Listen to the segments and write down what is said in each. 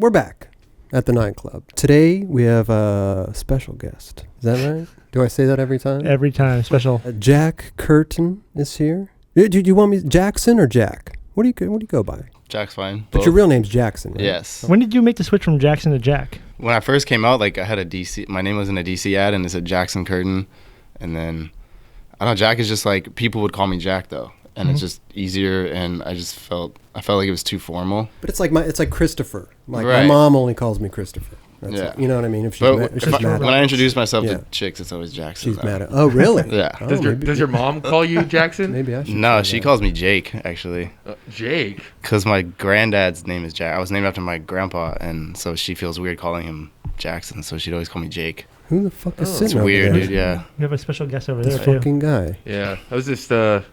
We're back at the nightclub. Today we have a special guest. Is that right? Do I say that every time? Every time. Special. Jack Curtin is here. Do you want me Jackson or Jack? What do you go by? Jack's fine. But Both. your real name's Jackson, right? Yes. When did you make the switch from Jackson to Jack? When I first came out, like I had a DC. My name was in a DC ad, and it said Jackson Curtin, and then I don't know. Jack is just like people would call me Jack though, and it's just easier. And I felt like it was too formal. But it's like Christopher. Like Right. my mom only calls me Christopher. That's Yeah. it. You know what I mean? If she's But mad, when I introduce myself Yeah. to chicks, it's always Jackson. she's mad at. Oh, really? Yeah. Oh, Does your mom call you Jackson? Maybe I should. No, say she that. calls me Jake actually, Jake. because my granddad's name is Jack. I was named after my grandpa, and so she feels weird calling him Jackson, so she'd always call me Jake. Who the fuck is Oh. sitting It's over weird, there? dude. Yeah. We have a special guest over This there, too. fucking guy. Yeah, I was just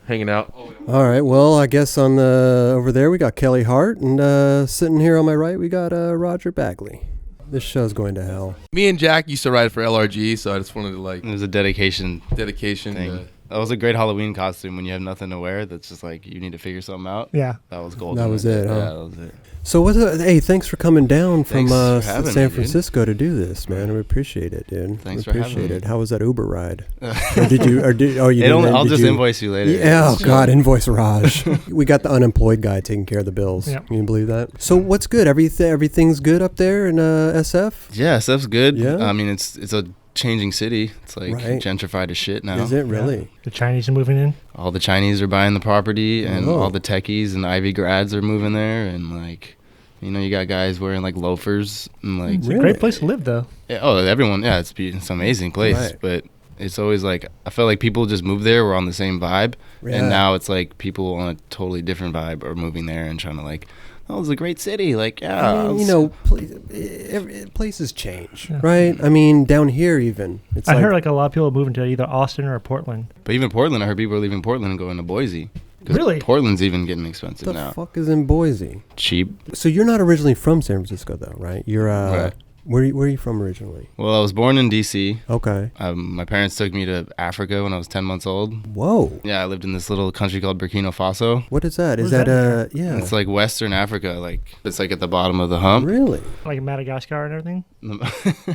hanging out. All right. Well, I guess on the over there we got Kelly Hart, and sitting here on my right we got Roger Bagley. This show's going to hell. Me and Jack used to ride for LRG, so I just wanted to It was a dedication dedication. thing. That was a great Halloween costume when you have nothing to wear. That's just like you need to figure something out. Yeah. That was gold. That was it, huh? Yeah, that was it. So hey, thanks for coming down from Thanks for having San me, dude. Francisco to do this, man. We appreciate it, dude. Thanks we for having appreciate me. it. How was that Uber ride? Or did you? Or did? Oh, you didn't. I'll did just you- invoice you later. Yeah, oh It's God, chill. invoice Raj. We got the unemployed guy taking care of the bills. Yep. Can you believe that? So what's good? Everything's good up there in SF? Yeah, stuff's good. Yeah? I mean, it's a changing city. It's like Right. gentrified as shit now. Is it really? The Chinese are moving in. All the Chinese are buying the property, and Oh. all the techies and Ivy grads are moving there, and like, you got guys wearing like loafers and like. It's a Really? great place to live, though. Yeah, everyone. Yeah, it's an amazing place, Right. but it's always like I felt like people just moved there, were on the same vibe, Yeah. and now it's like people on a totally different vibe are moving there and trying to like, oh, it's a great city. Like, yeah, I mean, places change, Yeah. right? I mean, down here even. It's I heard like a lot of people are moving to either Austin or Portland. But even Portland, I heard people are leaving Portland and going to Boise. 'Cause Really? Portland's even getting expensive the now. fuck is in Boise? Cheap. So you're not originally from San Francisco, though, right? You're Right. where are you from originally? Well, I was born in D.C. Okay. My parents took me to Africa when I was 10 months old. Whoa. Yeah, I lived in this little country called Burkina Faso. What is that? Is Where's that that? yeah? It's like Western Africa. Like it's like at the bottom of the hump. Really? Like Madagascar and everything.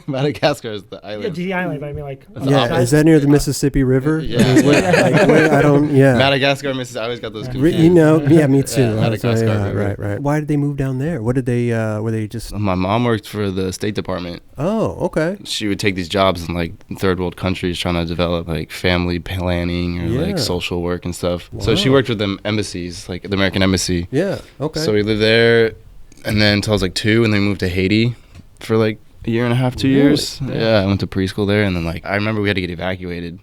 Madagascar is the Yeah, island. the island, but I mean like. Yeah. outside. Is that near the Mississippi River? Yeah. I mean, I don't. Yeah. Madagascar, Mississippi. I always got those Yeah. confused. Yeah, me too. Yeah, Madagascar Yeah, River. right. Why did they move down there? What did they? Were they just? My mom worked for the State Department. Oh, okay. She would take these jobs in like third world countries trying to develop like family planning or Yeah. like social work and stuff. So she Wow. worked with the embassies, like the American Embassy. Yeah. Okay. So we lived there, and then until I was like 2, and then we moved to Haiti for like a year and a half, 2 Really? years. Yeah, I went to preschool there, and then like I remember we had to get evacuated.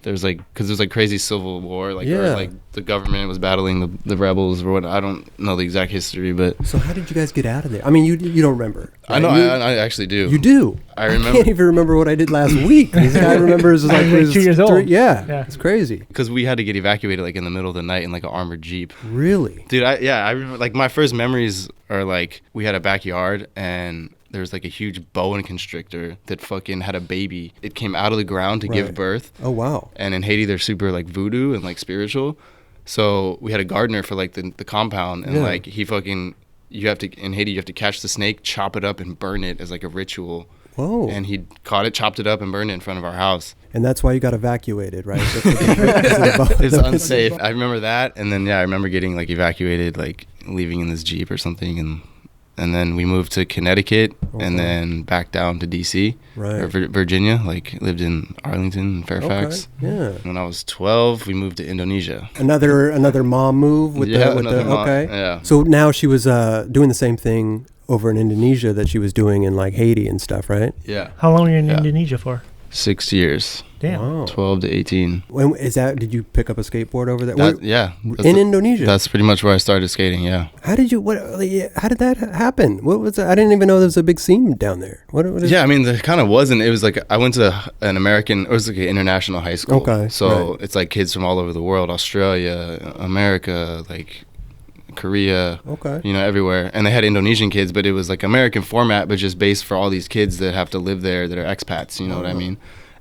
There was like, because there was like crazy civil war, like Yeah. or, like the government was battling the rebels or what. I don't know the exact history, but So how did you guys get out of there? I mean, you don't remember. I know You, I actually do. you do. I I remember can't even remember what I did last week. This guy remembers like He was 2 years old. Yeah, Yeah. it's crazy. because we had to get evacuated like in the middle of the night in like an armored jeep. Really? Dude, I remember like my first memories are like we had a backyard and there was like a huge boa constrictor that fucking had a baby. It came out of the ground to Right. give birth. Oh wow. And in Haiti, they're super like voodoo and like spiritual. So we had a gardener for like the compound, and Yeah. like he fucking in Haiti you have to catch the snake, chop it up, and burn it as like a ritual. Whoa. And he caught it, chopped it up, and burned it in front of our house. And that's why you got evacuated, right? Because It's unsafe. I remember that, and then I remember getting like evacuated, like leaving in this jeep or something, and then we moved to Connecticut, Okay. and then back down to D.C. Right. or Virginia. Like lived in Arlington and Fairfax. Okay. Yeah. When I was 12, we moved to Indonesia. Another mom move with Yeah, the another mom, okay. yeah. So now she was doing the same thing over in Indonesia that she was doing in like Haiti and stuff, right? Yeah. How long were you in Yeah. Indonesia for? 6 years, Damn. Wow. 12 to 18. When is that? Did you pick up a skateboard over there? Yeah. In Indonesia. That's pretty much where I started skating, yeah. How did you? What? How did that happen? What was? I didn't even know there was a big scene down there. What is? Yeah, I mean, there kind of wasn't. It was like I went to an American, it was like an international high school. Okay, So right. it's like kids from all over the world, Australia, America, like Korea, Okay. everywhere. And they had Indonesian kids, but it was like American format, but just based for all these kids that have to live there that are expats, you know what I mean?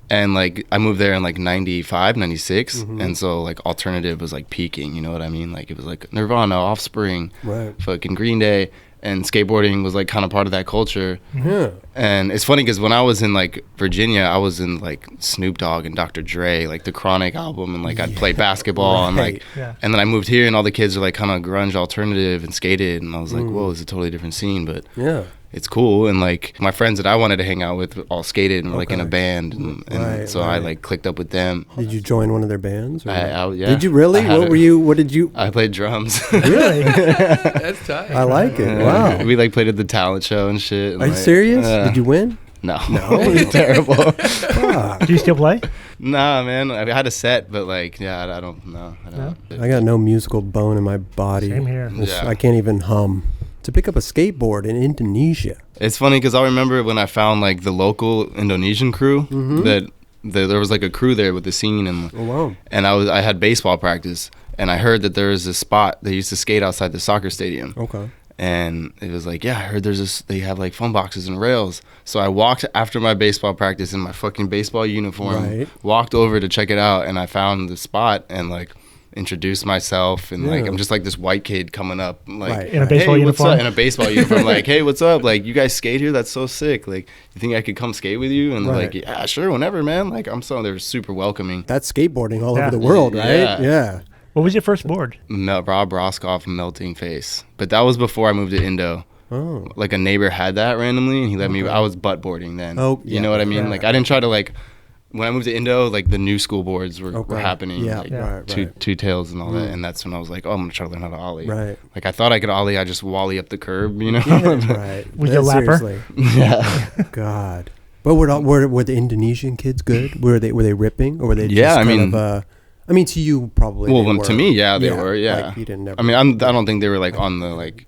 And like I moved there in like 95, 96. And so like alternative was like peaking, you know what I mean? Like it was like Nirvana, Offspring, Right. fucking Green Day. and skateboarding was like kind of part of that culture. Yeah. And it's funny because when I was in like Virginia, I was in like Snoop Dogg and Dr. Dre, like the Chronic album, and like I'd play basketball and like, Yeah. and then I moved here and all the kids are like kind of grunge alternative and skated, and I was like, whoa, it's a totally different scene, but Yeah. it's cool. And like my friends that I wanted to hang out with all skated and were like in a Okay. band, and Right, so I right. like clicked up with them. Did you join one of their bands? Or? Yeah. Did you really? I had What it. were you? What did you? I played drums. Really? That's tight. I like it. Yeah. Wow. We like played at the talent show and shit. And, Are you like, serious? Did you win? No. No? Terrible. Fuck. Do you still play? Nah, man. I had a set, but like, yeah, I don't know. I don't. I got no musical bone in my body. Same here. Yeah. I can't even hum. To pick up a skateboard in Indonesia. It's funny because I remember when I found like the local Indonesian crew Mm-hmm. that there was like a crew there with the scene, and Oh wow. and I had baseball practice, and I heard that there was a spot they used to skate outside the soccer stadium. Okay. And it was like, yeah, I heard they have like phone boxes and rails. So I walked after my baseball practice in my fucking baseball uniform, Right. walked over to check it out, and I found the spot and like introduced myself, and like Yeah. I'm just like this white kid coming up, like Right. In a baseball hey, what's uniform? up? In a baseball uniform, like, hey, what's up? Like, you guys skate here? That's so sick. Like, you think I could come skate with you? And they're Right. like, yeah, sure, whenever, man. Like, they're super welcoming. That's skateboarding all Yeah. over the world, right? Yeah. Yeah. What was your first board? Rob Roscoff, Melting Face. But that was before I moved to Indo. Oh. Like a neighbor had that randomly, and he let me. I was butt boarding then. Oh, you yeah. know what I mean? Yeah. Like I didn't try to like. When I moved to Indo, like the new school boards were Okay. happening. Yeah. Like, Right. two tails and all that, Mm. and that's when I was like, oh, I'm gonna try to learn how to ollie. Right. Like I thought I could ollie, I just wally up the curb, you know? Right. Was you a lapper? Seriously. Yeah. God. But were the Indonesian kids good? Were they ripping, or were they just Yeah, I kind mean- of, I mean, to you probably. Well, they to were. me, yeah, they were. Yeah. Like, you didn't ever. I mean, I don't think they were like on the like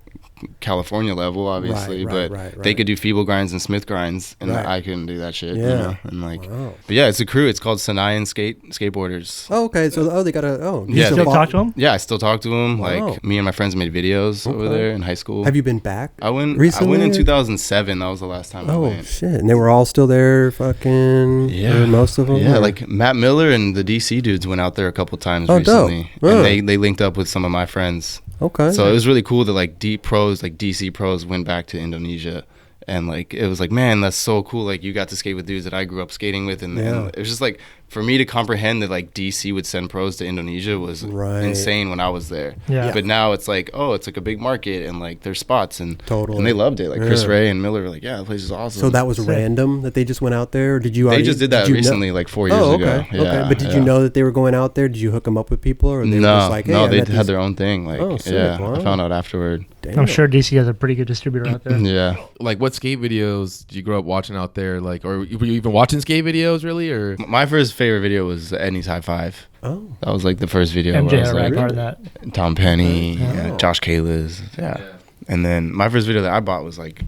California level, obviously, Right, but right, they right. could do feeble grinds and Smith grinds, and Right. I couldn't do that shit. Yeah. You know? And like, Wow. but yeah, it's a crew. It's called Senayan Skateboarders. Oh, okay. So, they got a. Oh, Yeah. Still talk to him? Yeah, I still talk to them. Wow. Like me and my friends made videos over Okay. there in high school. Have you been back? I went recently? in 2007. That was the last time I Oh went. shit! And they were all still there, fucking. Yeah. Or most of them. Yeah, or- like Matt Miller and the DC dudes went out there a couple times Oh, dope. recently, Yeah. and they linked up with some of my friends. Okay. So it was really cool that like deep pros, like DC pros, went back to Indonesia, and like it was like, man, that's so cool. Like you got to skate with dudes that I grew up skating with, and it was just like for me to comprehend that like DC would send pros to Indonesia was Right. insane when I was there. Yeah. But now it's like, oh, it's like a big market, and like there's spots, and Totally. and they loved it. Like Chris Yeah. Ray and Miller were like, yeah, the place is awesome. So that was Sick. random that they just went out there. Or did you? they already- just did that you know- recently, like 4 years Oh, ago. okay. Yeah, Okay. But did you yeah. know that they were going out there? Did you hook them up with people, or they were No, just like, hey, no, I they met had these- their own thing. Like, Oh, sick. yeah, Wow. I found out afterward. Damn. I'm sure DC has a pretty good distributor out there. Yeah. Like, what skate videos did you grow up watching out there? Like, or were you even watching skate videos really? Or My first favorite video was Eddie's High Five. Oh. That was like the first video MJ where I had was a rad like, part of that. Tom Penny, Oh. yeah, Josh Kalis, yeah. And then my first video that I bought was like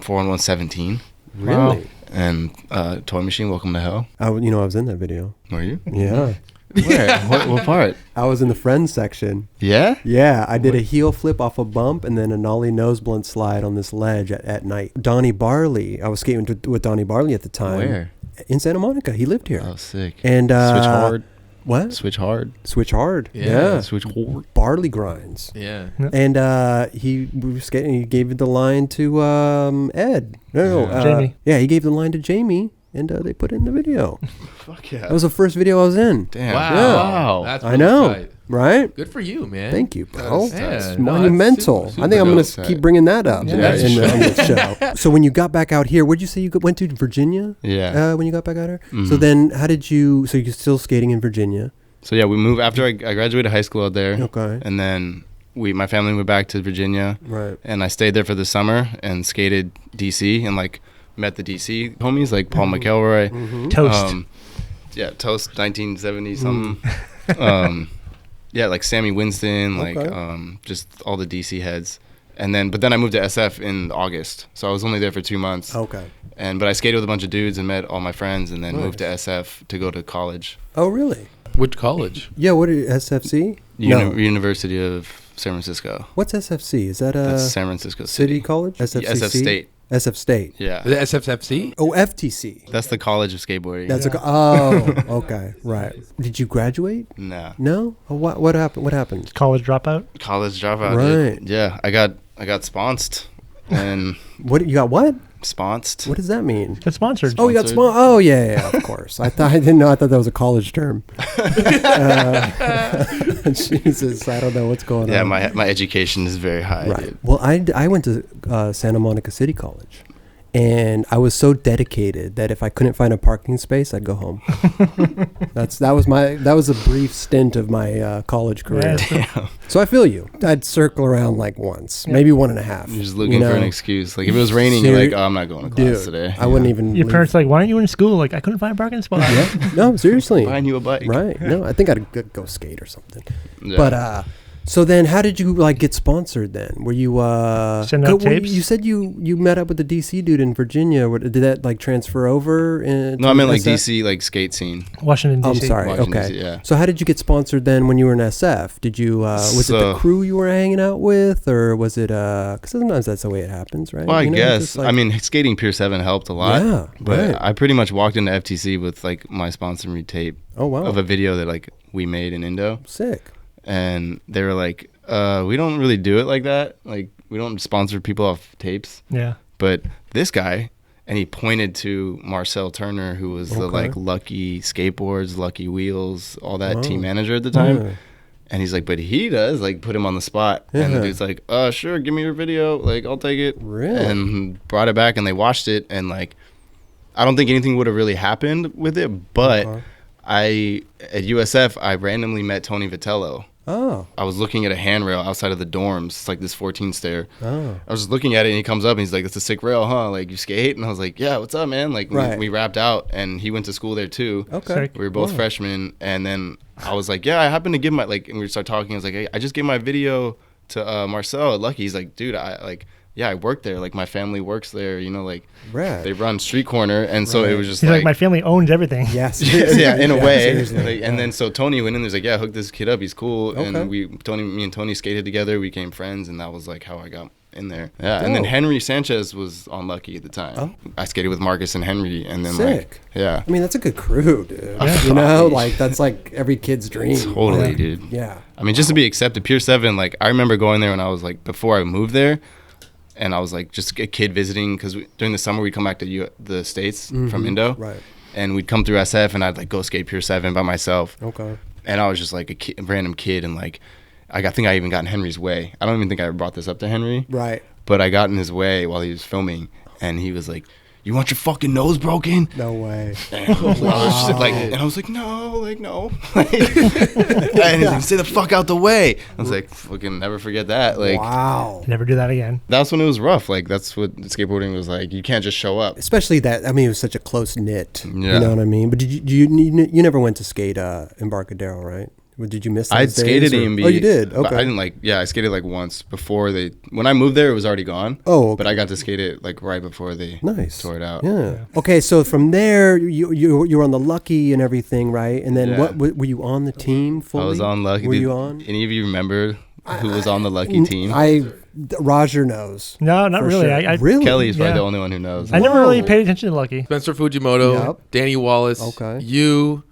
4-on-1-17, Really? Wow. and Toy Machine, Welcome to Hell. I was in that video. Were you? Yeah. Where? what part? I was in the friends section. Yeah? Yeah, I did a heel flip off a bump and then a nollie nose blunt slide on this ledge at night. Donnie Barley, I was skating with Donnie Barley at the time. Where? In Santa Monica. He lived here. Oh, sick. And Switch hard. What? Switch hard. Switch hard. Yeah. Yeah. Switch hard. Barley grinds. yeah, And we were skating. He gave the line to Ed. No, Jamie. Yeah, he gave the line to Jamie, and they put it in the video. Fuck yeah. That was the first video I was in. Damn. wow, Yeah. Wow. that's I really know, tight. right? Good for you, man. Thank you, bro. That's- yeah, It's no, that's monumental. super, I think I'm going super to keep dope. bringing that up Yeah. in That's the show. So when you got back out here, where'd you say you went to? Virginia? Yeah. When you got back out here? So Mhm. then how did you, so you're still skating in Virginia? So yeah, we moved after I graduated high school out there. Okay. And then my family went back to Virginia, Right. and I stayed there for the summer and skated DC and like met the DC homies like Paul McElroy. Mm-hmm. Toast. Yeah, Toast 1970 something. Yeah, like Sammy Winston, like Okay. just all the DC heads. And then but then I moved to SF in August. So I was only there for 2 months. Okay. But I skated with a bunch of dudes and met all my friends, and then Nice. moved to SF to go to college. Oh, really? Which college? Yeah, what are you, SFC? No. University of San Francisco. What's SFC? Is that That's a San Francisco city City. college? SFCC? SF State. SF State. Yeah. The SFFC? Oh, FTC. That's the College of Skateboarding. That's oh, okay, right. Did you graduate? Nah. No. Oh, what happened? What happened? College dropout. College dropout. Right. Yeah. I got I got sponsored. And What you got? What? sponsored. What does that mean? It's sponsored. Oh, you got small. Oh, yeah, of course. I didn't know. I thought that was a college term. Jesus, I don't know what's going Yeah, on. my education is very high. Right. Dude. Well, I went to Santa Monica City College, and I was so dedicated that if I couldn't find a parking space, I'd go home. that was a brief stint of my college career. Yeah, So I feel you. I'd circle around like once, maybe 1.5. You're just looking for an excuse. Like if it was raining, you're like, oh, I'm not going to class today. I wouldn't even. Your leave. parents like, why aren't you in school? Like, I couldn't find a parking spot. Yeah. No, seriously. Buying you a bike. Right. No, I think I'd go skate or something. Yeah. But so then how did you like get sponsored then? Were you Send out tapes? You said you met up with the DC dude in Virginia. Did that like transfer over? No, I meant like DC, like skate scene. Washington, I'm D.C. sorry. Washington, Okay. DC, yeah. So how did you get sponsored then when you were in SF? Did you was it the So- crew you were hanging out with, or was it because sometimes that's the way it happens, right? Well, I You know, guess. just like- I mean, skating Pier 7 helped a lot. Yeah, But right. I pretty much walked into FTC with like my sponsoring tape Oh wow, of a video that like we made in Indo. sick. And they were like, we don't really do it like that. Like we don't sponsor people off tapes. Yeah. But this guy, and he pointed to Marcel Turner, who was the Okay. like Lucky Skateboards, Lucky Wheels, all that Oh. team manager at the time. Yeah. And he's like, but he does, like, put him on the spot. And the Yeah. dude's like, sure, give me your video. Like, I'll take it. Really? And brought it back, and they watched it. And, like, I don't think anything would have really happened with it. But at USF, I randomly met Tony Vitello. Oh, I was looking at a handrail outside of the dorms. It's like this 14 stair. oh, I was just looking at it, and he comes up, and he's like, "It's a sick rail, huh? Like, you skate?" And I was like, "Yeah, what's up, man?" Like, Right. we rapped out, and he went to school there, too. okay. Sick. We were both Wow. freshmen, and then I was like, "Yeah, I happened to give my like," and we started talking. I was like, "Hey, I just gave my video to Marcel at Lucky." He's like, "Dude, I work there. Like, my family works there. You know, like Rad. they run street corner." And so it was just He's like, my family owns everything. Yes. yeah, in a way. seriously. Like, and then so Tony went in. There's like, "Yeah, hook this kid up. He's cool." Okay. And me and Tony skated together. We became friends, and that was like how I got in there. Yeah, and then Dope. Henry Sanchez was on Lucky at the time. Oh. I skated with Marcus and Henry, and then Sick. yeah, I mean, that's a good crew, dude. Yeah. You know, like that's like every kid's dream. totally, Yeah. dude. Yeah. I mean, just to be accepted, Pier 7, like, I remember going there when I was, like, before I moved there, and I was, like, just a kid visiting, because during the summer, we'd come back to the States from Indo, Right. and we'd come through SF, and I'd, like, go skate Pier 7 by myself, Okay. and I was just, like, a random kid, and, like, I think I even got in Henry's way. I don't even think I ever brought this up to Henry, Right. but I got in his way while he was filming, and he was like, "You want your fucking nose broken?" No way. And I was just like, and I was like, no. and he's like, "Stay the fuck out the way." I was like, fucking never forget that. Like, Wow. Never do that again. that's when it was rough. Like, that's what skateboarding was like. You can't just show up. Especially that. I mean, it was such a close knit. Yeah. You know what I mean? But did you never went to skate Embarcadero, right? Or did you miss? Those I'd days, skated or- EMB. Oh, you did. But Okay. I didn't I skated like once before when I moved there, it was already gone. Oh, okay. But I got to skate it like right before they Nice. tore it out. Yeah. Okay, so from there, you were on the Lucky and everything, right? And then Yeah. what were you on the team fully? I was on Lucky. Were Did you on? any of you remember who was on the Lucky team? Roger knows. No, not For really. sure. I Really? Kelly's probably Yeah. the only one who knows. I never Whoa. really paid attention to Lucky. Spencer Fujimoto, Yep. Danny Wallace, Okay. you,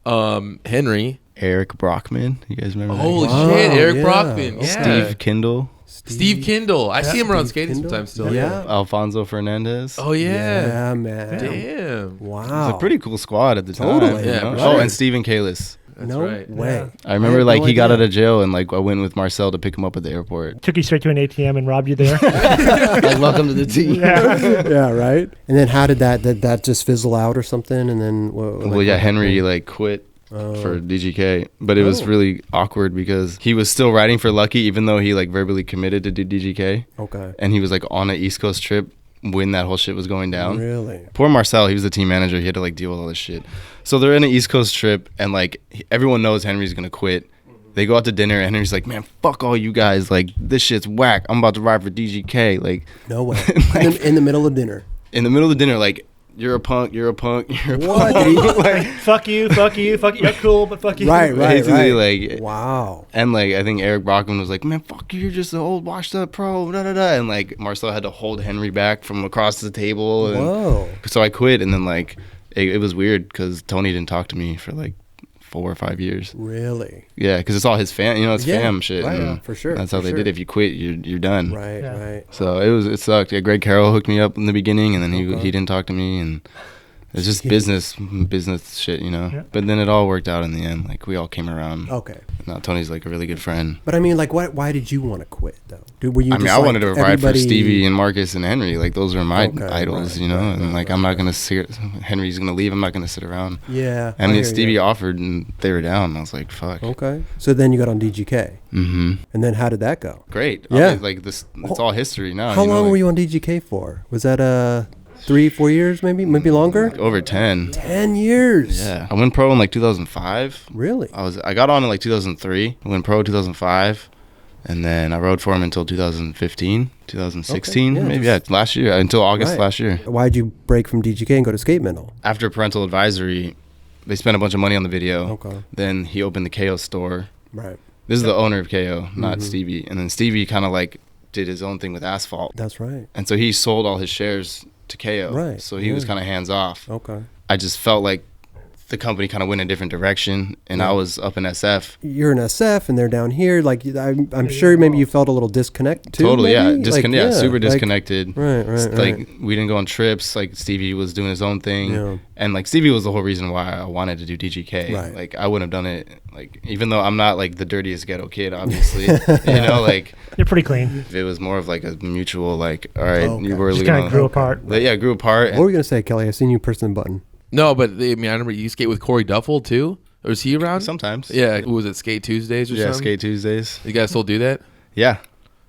Henry. Eric Brockman. You guys remember that Holy guy? Wow, shit, Eric yeah. Brockman. Okay. Yeah. Steve Kindle. Steve Kindle. I see him around Steve skating Kindle? sometimes still. Yeah. Alfonso Fernandez. Oh yeah. Yeah, man. Damn. Wow. It's a pretty cool squad at the time. Totally. you Yeah, know? for Oh, sure. and Steven Kalis. That's no right. way. I remember had like no he got idea. out of jail and like I went with Marcel to pick him up at the airport. Took you straight to an ATM and robbed you there. Like, welcome to the team. Yeah. Yeah, right. And then how did that just fizzle out or something? And then Well, yeah, Henry like quit for DGK, but it was Oh. really awkward because he was still riding for Lucky even though he like verbally committed to do DGK, Okay. and he was like on an East Coast trip when that whole shit was going down. Really? Poor Marcel, he was the team manager. He had to like deal with all this shit. So they're in an East Coast trip, and like everyone knows Henry's gonna quit. They go out to dinner, and Henry's like, "Man, fuck all you guys. Like this shit's whack. I'm about to ride for DGK." Like No way. Like- in the middle of dinner. in the middle of the dinner, like you're a punk, you're a punk, you're a What? punk. Like, Fuck you, fuck you, fuck you. Yeah, cool, but fuck you. Right. basically, like, Wow. and like I think Eric Brockman was like, "Man, fuck you, you're just an old washed up pro." Da da da. And like Marcel had to hold Henry back from across the table. And Whoa. so I quit, and then like it was weird because Tony didn't talk to me for like 4 or 5 years. Really? Yeah, because it's all his fam. You know, it's fam shit. Right, and for sure. That's how for they sure. did it. If you quit, you're done. Right, Yeah. right. So it sucked. Yeah, Greg Carroll hooked me up in the beginning, and then Okay. he didn't talk to me, and it's just Yeah. business shit, you know. Yeah. But then it all worked out in the end. Like we all came around. Okay. Now Tony's like a really good friend. But I mean, like, why did you want to quit, though? Were you I mean, just I like wanted to ride for everybody- Stevie and Marcus and Henry. Like those are my Okay, idols, right, you know. right, and right, like right, I'm not gonna sit. Henry's gonna leave. I'm not gonna sit around. Yeah. And I then hear Stevie you. offered, and they were down. I was like, fuck. Okay. So then you got on DGK. Mm-hmm. And then how did that go? Great. Yeah. Like this, it's all history now. How you know, long like, were you on DGK for? Was that 3-4 years, maybe longer? Over 10. 10 years. Yeah. I went pro in like 2005. Really? I got on in like 2003. I went pro 2005, and then I rode for him until 2015, 2016, Okay, yeah, maybe just- last year until August Right. last year. Why'd you break from DGK and go to Skate Mental? After parental advisory, they spent a bunch of money on the video. Okay. Then he opened the KO store. Right. This is the owner of KO, not Mhm. Stevie. And then Stevie kind of like did his own thing with asphalt, That's right. and so he sold all his shares to KO. Right, So he was yeah. kind of hands off. Okay. I just felt like the company kind of went a different direction, and Yeah. I was up in SF. You're in SF and they're down here. Like, I'm sure maybe you felt a little disconnect too. Totally, yeah, maybe? Like, super like- disconnected. Right, right, Like right. we didn't go on trips. Like Stevie was doing his own thing, Yeah. and like Stevie was the whole reason why I wanted to do DGK. Right. Like I wouldn't have done it. Like even though I'm not like the dirtiest ghetto kid, obviously, you know, like You're pretty clean. if it was more of like a mutual, like all right, Okay. you were Just leaving kind of on- grew apart. But yeah, grew apart. What were you gonna say, Kelly? I seen you pressing the button. No, but I mean, I remember you skate with Corey Duffel too. Or was he around? Sometimes, Yeah. Was it Skate Tuesdays or yeah, something? Skate Tuesdays. You guys still do that? Yeah,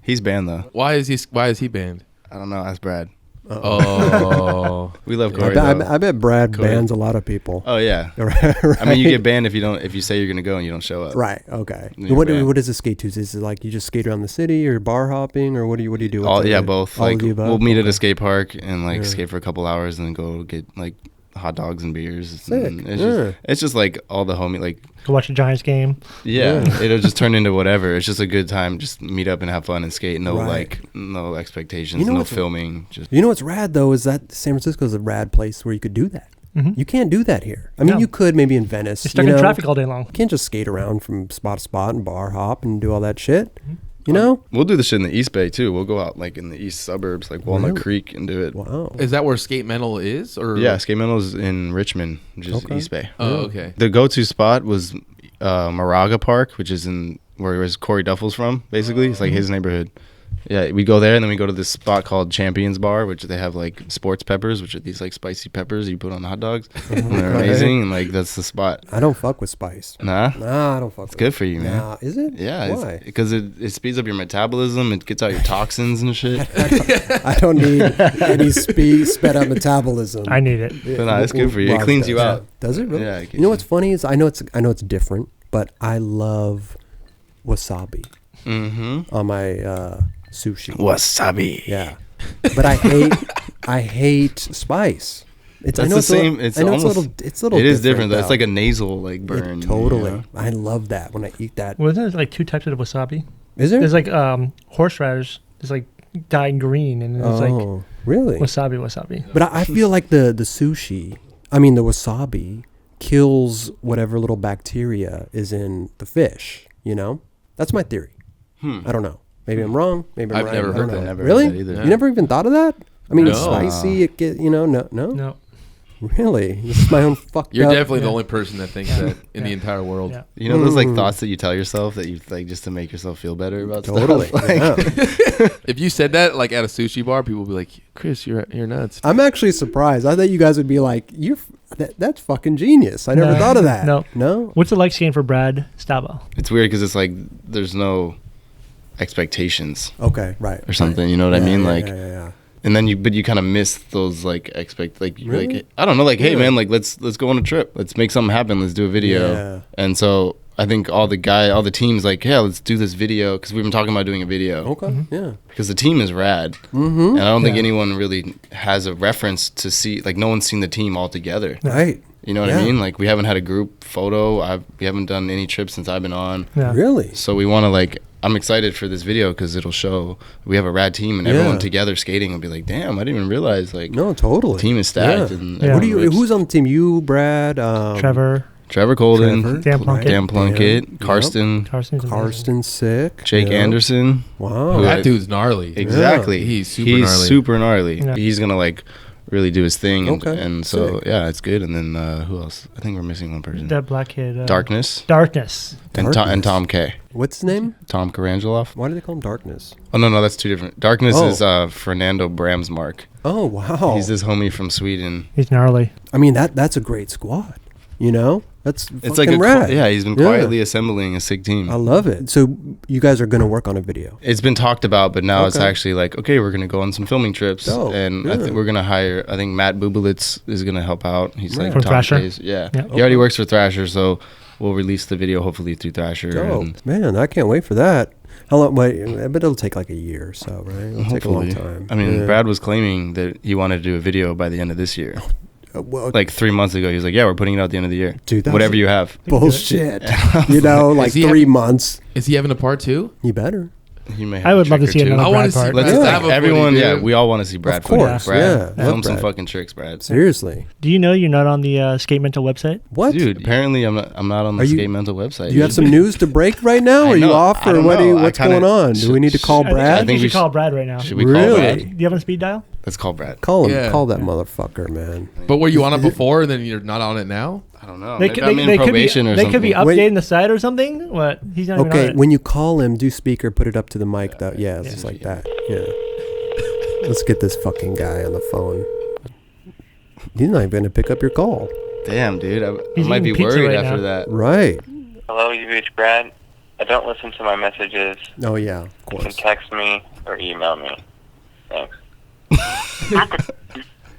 he's banned though. Why is he banned? I don't know. Ask Brad. Oh. We love I Corey. bet, though. I bet Brad Corey. bans a lot of people. Oh yeah. Right? I mean, you get banned if you say you're gonna go and you don't show up. Right. Okay. You're What banned. what is a skate Tuesday? Is it like you just skate around the city or bar hopping or what do you do? All, What's yeah, it? both. All Like of the above? we'll meet at Okay. a skate park and like Yeah. skate for a couple hours and then go get like hot dogs and beers. Sick. And Yeah. it's just like all the homie like Go watch a Giants game. yeah, Yeah. it'll just turn into whatever. It's just a good time. Just meet up and have fun and skate. No Right. no expectations. You know no what's- filming. Just You know what's rad though is that San Francisco is a rad place where you could do that. Mhm. You can't do that here. I mean, No. you could maybe in Venice. You're stuck you in know? traffic all day long. You can't just skate around from spot to spot and bar hop and do all that shit. Mm-hmm. You know? we'll do the shit in the East Bay too. We'll go out like in the east suburbs, like Walnut Really? Creek, and do it. Wow. Is that where Skate Mental is? Or Yeah, Skate Mental's in Richmond, which is Okay. East Bay. Oh, okay. The go-to spot was Moraga Park, which is in where Corey Duffel's from. Basically, it's like his neighborhood. Yeah, we go there and then we go to this spot called Champions Bar, which they have like sports peppers, which are these like spicy peppers you put on hot dogs. And they're Okay. amazing, and like that's the spot. I don't fuck with spice. Nah, Nah, I don't fuck it's with good for you, man. Nah, is it? Yeah, Why? because it speeds up your metabolism. It gets out your toxins and shit. I don't need any sped up metabolism. I need it. But nah, it's good for you. It Rob cleans you does. out. Does it really? Yeah, it You know gets what's funny is I know it's different, but I love wasabi Mm-hmm. on my sushi. Wasabi. Yeah, but I hate spice. It's That's I know the it's a little- same- it's I know almost- it's a little. It is different though. though. It's like a nasal like burn. It, totally. you know? I love that when I eat that. Well, isn't there like two types of wasabi? Is there? There's like horseradish. There's like dyed green, and then there's like Oh, really? wasabi. But I feel like the sushi, I mean the wasabi, kills whatever little bacteria is in the fish. You know, that's my theory. I don't know. Maybe I'm wrong. Maybe I'm I've right. never I don't heard know. that. Never heard Really? that either. You never even thought of that? I mean, it's No. spicy. It get no. No. Really? This is my own fucked You're up. definitely the Yeah. only person that thinks Yeah. that in the Yeah. entire world. Yeah. You know those like Mm. thoughts that you tell yourself that you like just to make yourself feel better about Totally. stuff. yeah. If you said that like at a sushi bar, people would be like, "Chris, you're nuts." I'm actually surprised. I thought you guys would be like, that's fucking genius. I never No. thought of that. No. No? What's it like skating for Brad Stabo? It's weird because it's like there's no expectations Okay, right. or something. You know what I mean? Like, yeah. and then you kind of miss those like you're Really? like I don't know, like hey Really? man, like let's go on a trip, let's make something happen, let's do a video. Yeah. And so I think all the teams like yeah, let's do this video because we've been talking about doing a video Okay, yeah. because the team is rad. Mm-hmm. And I don't think Yeah. anyone really has a reference to see, like no one's seen the team all together. Right. You know what Yeah. I mean? Like we haven't had a group photo. We haven't done any trips since I've been on. Yeah. Really? So we want to like, I'm excited for this video because it'll show we have a rad team and Yeah. everyone together skating will be like, damn, I didn't even realize like No, totally. the team is stacked. Yeah. And Yeah. What do you? everyone rips. Who's on the team? You, Brad, Trevor. Trevor Colden, Dan Plunkett. Dan Plunkett, Yep. Karsten, Carson's sick. Jake Yeah. Anderson. Wow. Who- That dude's gnarly. Exactly. He's super gnarly. Yeah. He's gonna like really do his thing. And, Okay. and so Sick. yeah, it's good. And then who else? I think we're missing one person. That black kid. Darkness. Darkness. And Tom K. What's his name? Tom Karangeloff. Why do they call him Darkness? Oh no, that's two different. Darkness Oh. is Fernando Bramsmark. Oh wow. He's this homie from Sweden. He's gnarly. I mean that's a great squad. You know, that's It's like fucking rad. yeah, he's been quietly assembling a sick team. I love it. So you guys are gonna work on a video. It's been talked about, but now it's Okay. actually like, okay, we're gonna go on some filming trips, Dope. and I Yeah. think we're gonna hire. I think Matt Bubelitz is gonna help out. He's like From Tom Thrasher? K's. Yeah, Yeah. he already works for Thrasher, so we'll release the video hopefully through Thrasher. Oh And man, I can't wait for that. How long? Wait, I bet it'll take like a year or so, right? It'll take a long hopefully. time. I mean, Yeah. Brad was claiming that he wanted to do a video by the end of this year. Well, Like 3 months ago, he was like, "Yeah, we're putting it out at the end of the year. Dude, that's whatever you have." bullshit. You know, like he 3 months. Is he having a part 2? You better. He may I would love to trick or see two. another I wanna Brad see part. Brad. Let's Yeah. Have a everyone, footy, yeah, dude. we all want to see Brad. Of course, Brad, yeah. film Love some Brad. fucking tricks, Brad. Seriously. Do you know you're not on the Skate Mental website? What? Dude, apparently I'm not on the Are you- Skate Mental website. Do you have some news to break right now? I Are you know. off, I or don't what? know. I What's kinda- going on? Do we need to call I Brad? think you we should call Brad right now. Should we Really? call Brad? Do you have a speed dial? Let's call Brad. Call him. Yeah. Call that motherfucker, man. But were you on it before and then you're not on it now? I don't know. They Maybe could, I'm they in could be, probation or they something. could be Wait. updating the site or something. What? He's not even on Okay, it. when you call him, do speaker, put it up to the mic, though. Yeah, it's just like that. Yeah. Let's get this fucking guy on the phone. He's not even going to pick up your call. Damn, dude. I He's might be eating pizza worried right after now. that. Right. Hello, you've reached Brad. I don't listen to my messages. Oh, yeah, of You can course. text me or email me. Thanks.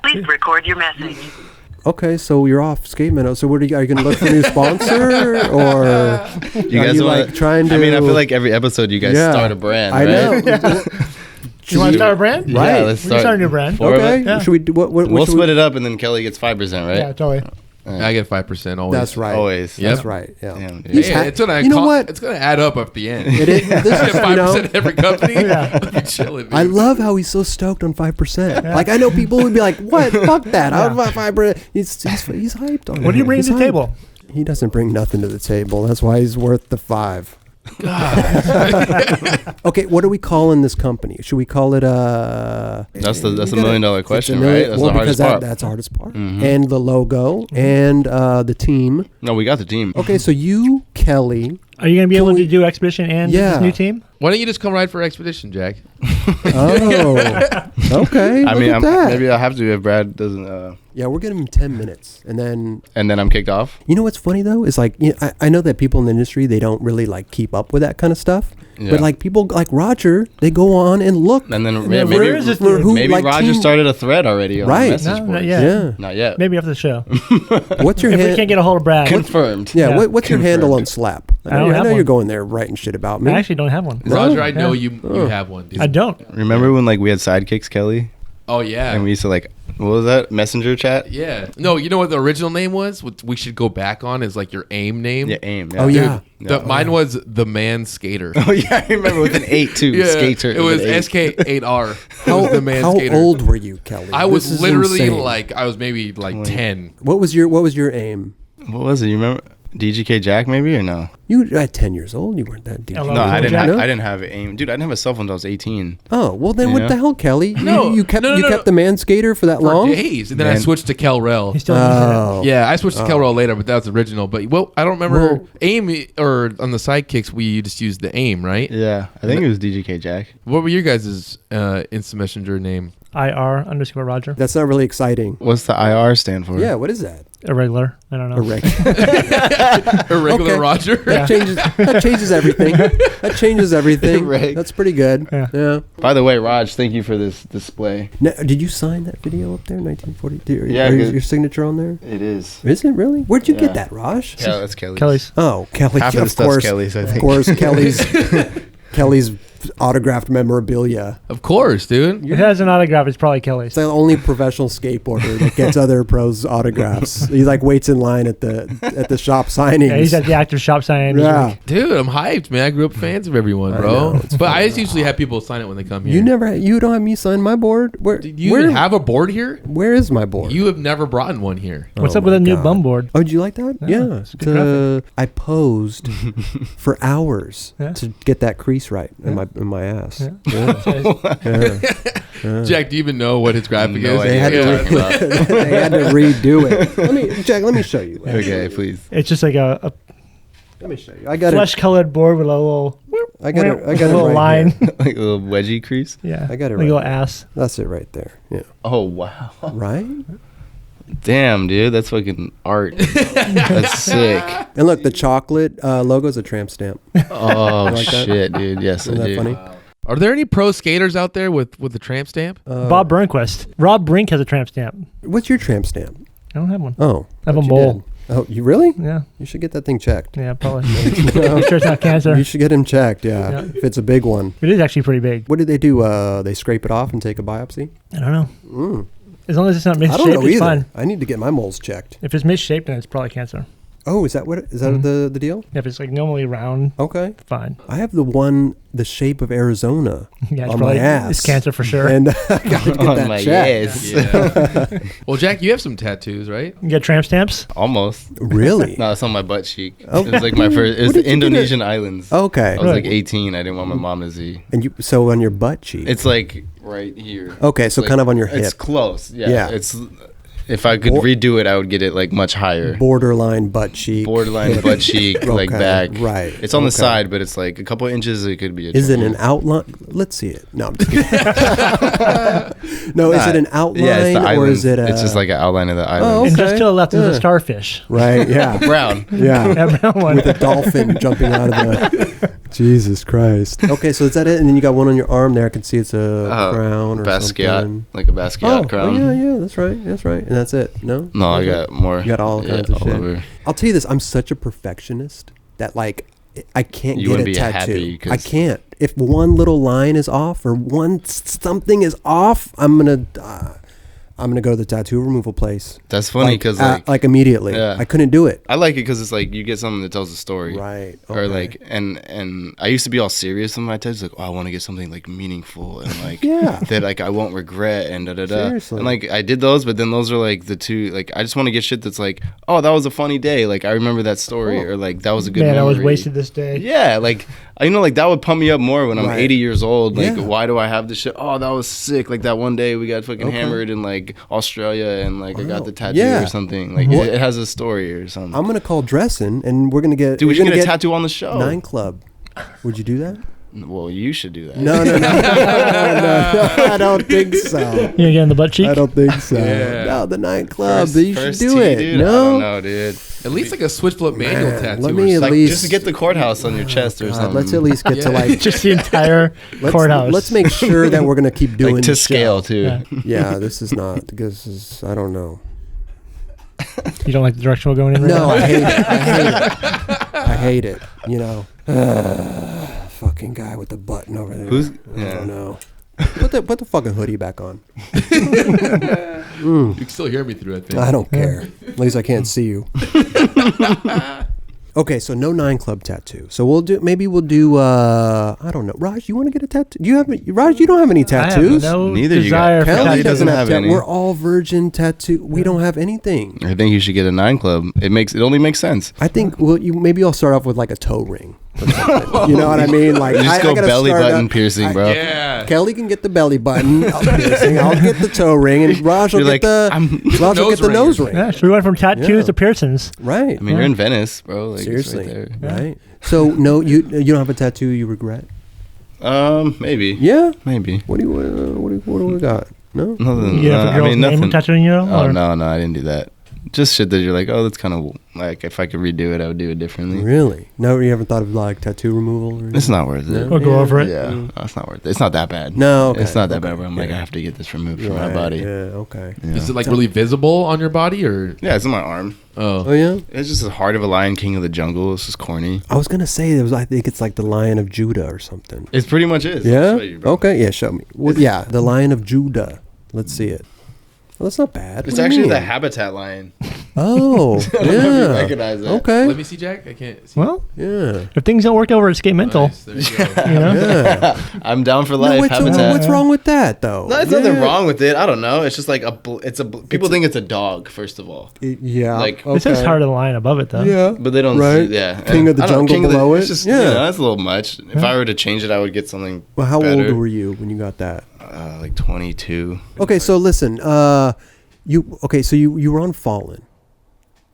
Please record your message. Okay, so you're off Skate Minnow. So what are you going to look for a new sponsor? Or You are guys you wanna- like trying to... I mean, I feel like every episode you guys Yeah. start a brand, I right? know. You want to start a brand? Right. Yeah, let's We can start a start. new brand. Four of Okay, it? Yeah. should we do... What We'll should we- split it up, and then Kelly gets 5%, right? Yeah, totally. I get 5% always. That's right. Always. Yep. That's right, yeah. Damn, dude. He's Yeah, ha- it's gonna you know what? It's gonna add up at the end. It is, this Get is, you 5% know, every company. Yeah. I'll be chilling. Dude. I love how he's so stoked on 5%. Like, I know people would be like, what? Fuck that. How about 5%? He's hyped on it. What do you bring He's to the hyped. table? He doesn't bring nothing to the table. That's why he's worth the 5. Okay, what are we calling this company? Should we call it That's the you $1 gotta- million it's a question, million- right? That's well, the hardest because part. that's the hardest part. Mhm. And the logo and the team. No, we got the team. Okay, so you, Kelly. Are you going to be Can able we- to do Expedition and Yeah. this new team? Why don't you just come ride for Expedition, Jack? Oh, okay. I look mean, at that. maybe I'll have to if Brad doesn't. Yeah, we're giving him 10 minutes, and then And then I'm kicked off. you know what's funny though is like I know that people in the industry they don't really like keep up with that kind of stuff, Yeah. but like people like Roger they go on and look. And then then maybe where is this for dude? who, maybe like, Roger team- started a thread already on Right. the message No, board. not yet. Yeah. Not yet. Maybe after the show. What's your If we hand? can't get a hold of Brad. Confirmed. Yeah, Yeah. what's your handle on Slap? I don't I have know you're one. going there writing shit about me. I actually don't have one. Roger, I know Yeah. you have one, dude. I don't. Remember when like we had sidekicks, Kelly, Oh yeah. and we used to like what was that messenger chat? Yeah. No, you know what the original name was? What we should go back on is like your AIM name. Yeah, aim. Oh, yeah. Mine was the Man Skater. Oh yeah, I remember with an 8 too. Yeah, Skater. it was with an 8. SK8R. It how was the Man how Skater. old were you, Kelly? I This was is literally insane. like I was maybe like 20. 10. What was your aim? What was it? You remember DGK Jack maybe or no? You at 10 years old, you weren't that deep. Hello, No, I didn't. Jack? I didn't have aim, dude. I didn't have a cell phone until I was 18. Oh well, then Yeah. what the hell, Kelly? No, you kept no, you no, kept no. the Man Skater for that For long. days. And then I Man. switched to Kel-Rel. He still Oh, Yeah, I switched to Kel-Rel later, but that was original. But well, I don't remember Well- AIM or on the sidekicks we just used the AIM, right? Yeah, I think it was DGK Jack. What were your guys' instant messenger name? IR_Roger. that's not really exciting. What's the IR stand for? Yeah, what is that? Irregular. I don't know. A reg- Irregular Okay. Roger. Yeah. that changes everything. That changes everything. Reg. That's pretty good. Yeah. By the way, Raj, thank you for this display. Now, did you sign that video up there, 1942? Yeah, Is 'cause- your signature on there? It is. Is it really? Where'd you Yeah. get that, Raj? Yeah, that's Kelly's. Kelly's. Oh, Kelly. Half of the of stuff's course, Kelly's, I Of think. course, Kelly's autographed memorabilia. Of course, dude. If it has an autograph, it's probably Kelly's. It's the only professional skateboarder that gets other pros autographs. He like waits in line at the shop signings. Yeah, he's at the actor's shop signing. Yeah. Dude, I'm hyped, man. I grew up fans of everyone, bro. But I just usually have people sign it when they come here. You don't have me sign my board? Do you even have a board here? Where is my board? You have never brought in one here. What's Oh up with my a new God. bum board? Oh, did you like that? Yeah. it's a good I posed for hours Yeah. to get that crease right in my ass. Yeah. Yeah. Jack, do you even know what his graphic No is? idea. They had, what you're talking to, they had to redo it. Let me show you. Okay, please. It's just like a Let me show you. I got it. flesh-colored board with a little. I got it. I a got it little right line. here. Like a little wedgie crease. Yeah, I got it like a right little ass. That's it right there. Yeah. Oh wow. Right. Damn, dude, that's fucking art. That's sick. And look, the chocolate logo is a tramp stamp. Oh like that? shit, dude. Yes, Isn't I that do. funny? Are there any pro skaters out there with the tramp stamp? Bob Burnquist. Rob Brink has a tramp stamp. What's your tramp stamp? I don't have one. Oh, I have a thought you mole. did. Oh, you really? Yeah, You should get that thing checked. yeah, probably. I'm sure it's not cancer. You should get him checked. Yeah, Yeah. if it's a big one. It is actually pretty big. What did they do? They scrape it off and take a biopsy? I don't know. Mm. As long as it's not I don't misshaped, know it's either. fine. I need to get my moles checked. If it's misshaped, then it's probably cancer. Oh, is that Mhm. the deal? If it's like normally round, Okay. fine. I have the shape of Arizona Yeah, it's on probably my ass. it's cancer for sure. And I gotta get On that my checked. ass. Yeah. Well, Jack, you have some tattoos, right? You get tramp stamps. Almost. Really? No, it's on my butt cheek. Oh. It was like my first. It was What did the you get it? Indonesian islands. Okay. I was like Right. 18. I didn't want my mom to see. And so on your butt cheek. It's like right here. Okay, so Like, kind of on your It's hip. close. Yeah. Yeah. It's. If I could Bor- redo it, I would get it like much higher. Borderline butt cheek. Borderline butt cheek, like Okay, back. right, It's on the okay. side, but it's like a couple inches. It could be. Is it an triangle. outline? Let's see it. No, I'm just kidding. No, is it an outline Yeah, it's the or islands. is it a? It's just like an outline of the Oh, island. And just okay. to the left is Yeah. a starfish. Right. Yeah. Brown. Yeah. That brown one. With a dolphin jumping out of the. Jesus Christ. Okay, so is that it? And then you got one on your arm there. I can see it's a crown or Basquiat, something. like a Basquiat crown. yeah, that's right. That's right. And that's it. No. No, I got more. You got all kinds of all shit. over. I'll tell you this: I'm such a perfectionist that like I can't You get wouldn't a be tattoo. happy 'cause- I can't. If one little line is off or something is off, I'm gonna go to the tattoo removal place. That's funny because like immediately. Yeah. I couldn't do it. I like it because it's like you get something that tells a story. Right. Or okay. like and I used to be all serious in my tattoos, like, oh, I want to get something like meaningful and like Yeah. that like I won't regret and da da da. Seriously. And like I did those, but then those are like the two, like I just want to get shit that's like, oh, that was a funny day, like I remember that story, Oh. or like that was a good Man, I was memory. wasted this day. Yeah, like like that would pump me up more when I'm Right. 80 years old. Like, Yeah. why do I have this shit? Oh, that was sick. Like that one day we got fucking Okay. hammered in like Australia, and like I Wow. got the tattoo Yeah. or something. Like What- it has a story or something. I'm gonna call Dressin, and we're gonna get. Dude, we we're should gonna get a tattoo on the show. 9 Club. Would you do that? Well, you should do that. No, no, no, I don't think so. You gonna get in the butt cheek? I don't think so. Yeah. No, the 9 Club. First- You should first do tee, it. dude? No. I don't know, dude. At least like a switch flip manual Man, tattoo. let or me at something. Like, least- just to get the courthouse on your chest or God, something. let's at least get to Yeah. like Just the entire courthouse. Let's make sure that we're gonna keep doing like to the show. scale too. Yeah. Yeah, this is not because I don't know. You don't like the direction we're going in right No, now? I hate it. I hate it. I hate it. You know, fucking guy with the button over there. Who's- I yeah. don't know. Put the fucking hoodie back on. You can still hear me through it. I don't care. At least I can't see you. Okay, so no 9 Club tattoo. So we'll do. Maybe we'll do. I don't know. Raj, you want to get a tattoo? Do you have? Raj, you don't have any tattoos. I have no Neither you desire got. for Kelly Kelly tattoos. doesn't have any. We're all virgin tattoo. We don't have anything. I think you should get a 9 Club. It only makes sense. I think maybe I'll start off with like a toe ring. Or something. You know what I mean? Like You just I go gotta belly start button up- piercing, bro. Yeah. Kelly can get the belly button piercing. I'll get the toe ring, and Raj will You're get like, the I'm- Raj will nose get the ring. nose ring. Yeah, so we went from tattoos Yeah. to piercings. Right. I mean, you're in Venice, bro. Like, Seriously. It's right Right. So no, you don't have a tattoo you regret? there. Maybe. Yeah. Maybe. What do we got? No. Nothing. You have a girl's I mean, name nothing. tattooed in your arm? Oh or- no, I didn't do that. just shit that you're like, oh, that's kind of like, if I could redo it, I would do it differently. Really? No, you haven't thought of like tattoo removal? Or anything? It's not worth it. Or go over it. Yeah, no, it's not worth it. It's not that bad. No, okay, it's not that okay, bad. Where I'm like, I have to get this removed from my Right, body. Yeah, okay. Yeah. Is it like really visible on your body or? Yeah, it's in my arm. Oh, Oh yeah. It's just the heart of a lion, king of the jungle. It's just corny. I was gonna say I think it's like the Lion of Judah or something. It pretty much is. Yeah. I'll show you, bro. Okay. Yeah. Show me. Well, yeah, the Lion of Judah. Let's see it. Well, that's not bad. It's What do you actually the mean? habitat lion. Oh, I don't know if you yeah. recognize that. Okay. let me see, Jack. I can't see. Well, Yeah. if things don't work over at Skate Mental, Nice, there you go. you know, Yeah. I'm down for No, life. wait, so habitat. what's wrong with that though? No, there's nothing wrong with it. I don't know. It's just like people think it's a dog, first of all. Yeah. Like- it says Heart of the Lion above it though. Yeah. But they don't Right. see, yeah. King of the I don't know, jungle king of the- below it's it? just, Yeah. you know, that's a little much. If I were to change it, I would get something Well, how better. old were you when you got that? Like 22. Okay, so listen. So you were on Fallen,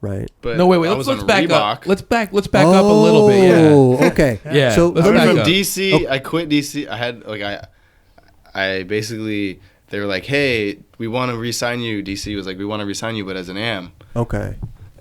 right? But No, wait. I Let's was on back Reebok. up. Let's back up a little bit. Yeah. Oh, okay. Yeah. So Let's I let went me- back from up. DC. Oh. I quit DC. I had like I basically they were like, hey, we want to re-sign you. DC was like, we want to re-sign you, but as an AM. Okay.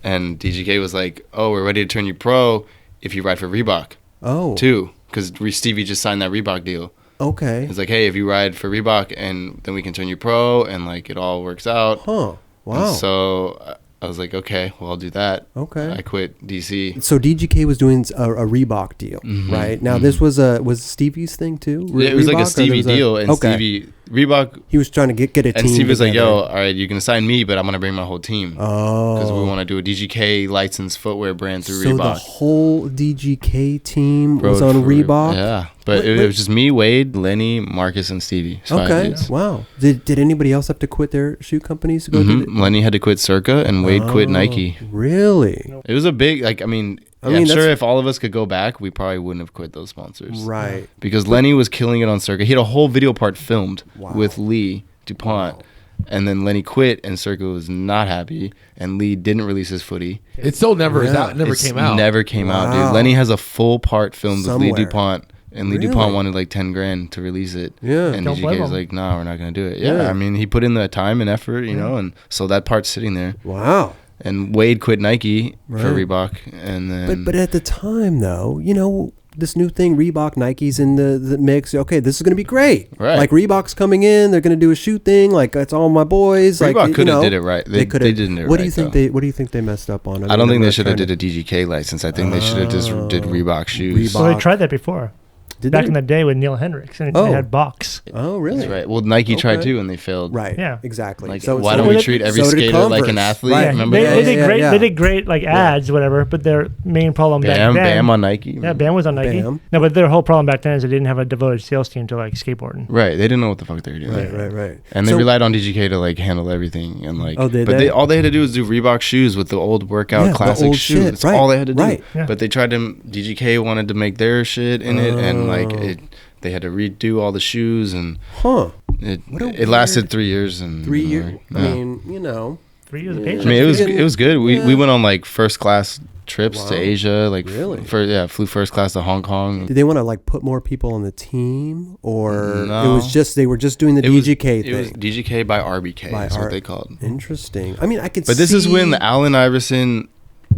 And DGK was like, oh, we're ready to turn you pro if you ride for Reebok Oh. too, because Stevie just signed that Reebok deal. Okay. It's like, hey, if you ride for Reebok, and then we can turn you pro, and like it all works out. Huh. Wow. And so I was like, okay, well, I'll do that. Okay. I quit DC. So DGK was doing a Reebok deal, right? Now this was Stevie's thing too. Yeah, it was like Reebok, a or Stevie there was team, and okay. Stevie Reebok. He was trying to get a team. And Steve was like, together. yo, all right, you're going to sign me, but I'm going to bring my whole team. Because we Oh. want to do a DGK licensed footwear brand through So the Reebok. whole DGK team Bro, was on for- Reebok. Yeah. But Wait. it was just me, Wade, Lenny, Marcus, and Stevie. It's 5 Okay. dudes. Wow. Did anybody else have to quit their shoe companies to go do Mhm. Lenny had to quit Circa, and Wade quit Nike. Really? It was a big, like, I mean I'm that's- sure if all of us could go back, we probably wouldn't have quit those sponsors. Right. Because Lenny was killing it on Circa. He had a whole video part filmed Wow. with Lee DuPont. And then Lenny quit, and Circa was not happy, and Lee didn't release his footy. It still never is Yeah. out. Never It's came out. Never came out, Wow. dude. Lenny has a full part filmed with Lee Somewhere. DuPont, and Lee Really? DuPont wanted like 10 grand to release it. Yeah. And Don't blame DGK was him. like, "Nah, we're not gonna do it." Yeah, Yeah. I mean, he put in the time and effort, you know, and so that part's sitting there. Wow. And Wade quit Nike for Right. Reebok, and then But at the time though, this new thing, Reebok, Nike's in the mix. Okay, this is gonna be great. Right. Like Reebok's coming in, they're gonna do a shoe thing. Like it's all my boys. Reebok like could have did it right. They could they have. didn't do it What do right, you think though. What do you think they messed up on? I don't think they remember should have trying did a DGK license. I think they should have just did Reebok shoes. Reebok. Well, they tried that before. Did Back they? in the day with Neil Hendricks, and Oh. they had box. Oh, really? That's right. Well, Nike tried Okay. too, and they failed. Right. Yeah. Exactly. Like, so why so don't we did- treat every so did skater like an Converse. athlete? Right. Remember They, that? they did Yeah, great. yeah. They did great, like ads, whatever. But their main problem back Bam, then, Bam on Nike. yeah, Bam was on Nike. Bam. No, but their whole problem back then is they didn't have a devoted sales team to like skateboarding. Right. They didn't know what the fuck they were doing. Right. And they So- relied on DGK to like handle everything and like. Oh, did but they? all they had to do was do Reebok shoes with the old workout Yeah, the classic old shoes. shit. That's Right, all they had to do. right. Yeah. But they tried to. DGK wanted to make their shit in it, and like Oh. it. They had to redo all the shoes, and Huh. it What a it lasted weird- 3 years and 3 years. Yeah. I mean, 3 years of Yeah. patience. I mean, We didn't- it was good. We yeah. went on like first class trips Wow. to Asia, like Really? flew first class to Hong Kong. did they want to like put more people on the team, or it No. was just they were just doing the It was- DGK It was thing? DGK by RBK. By That's R- what they called. Interesting. I mean, I could. But this is see- when Allen Iverson,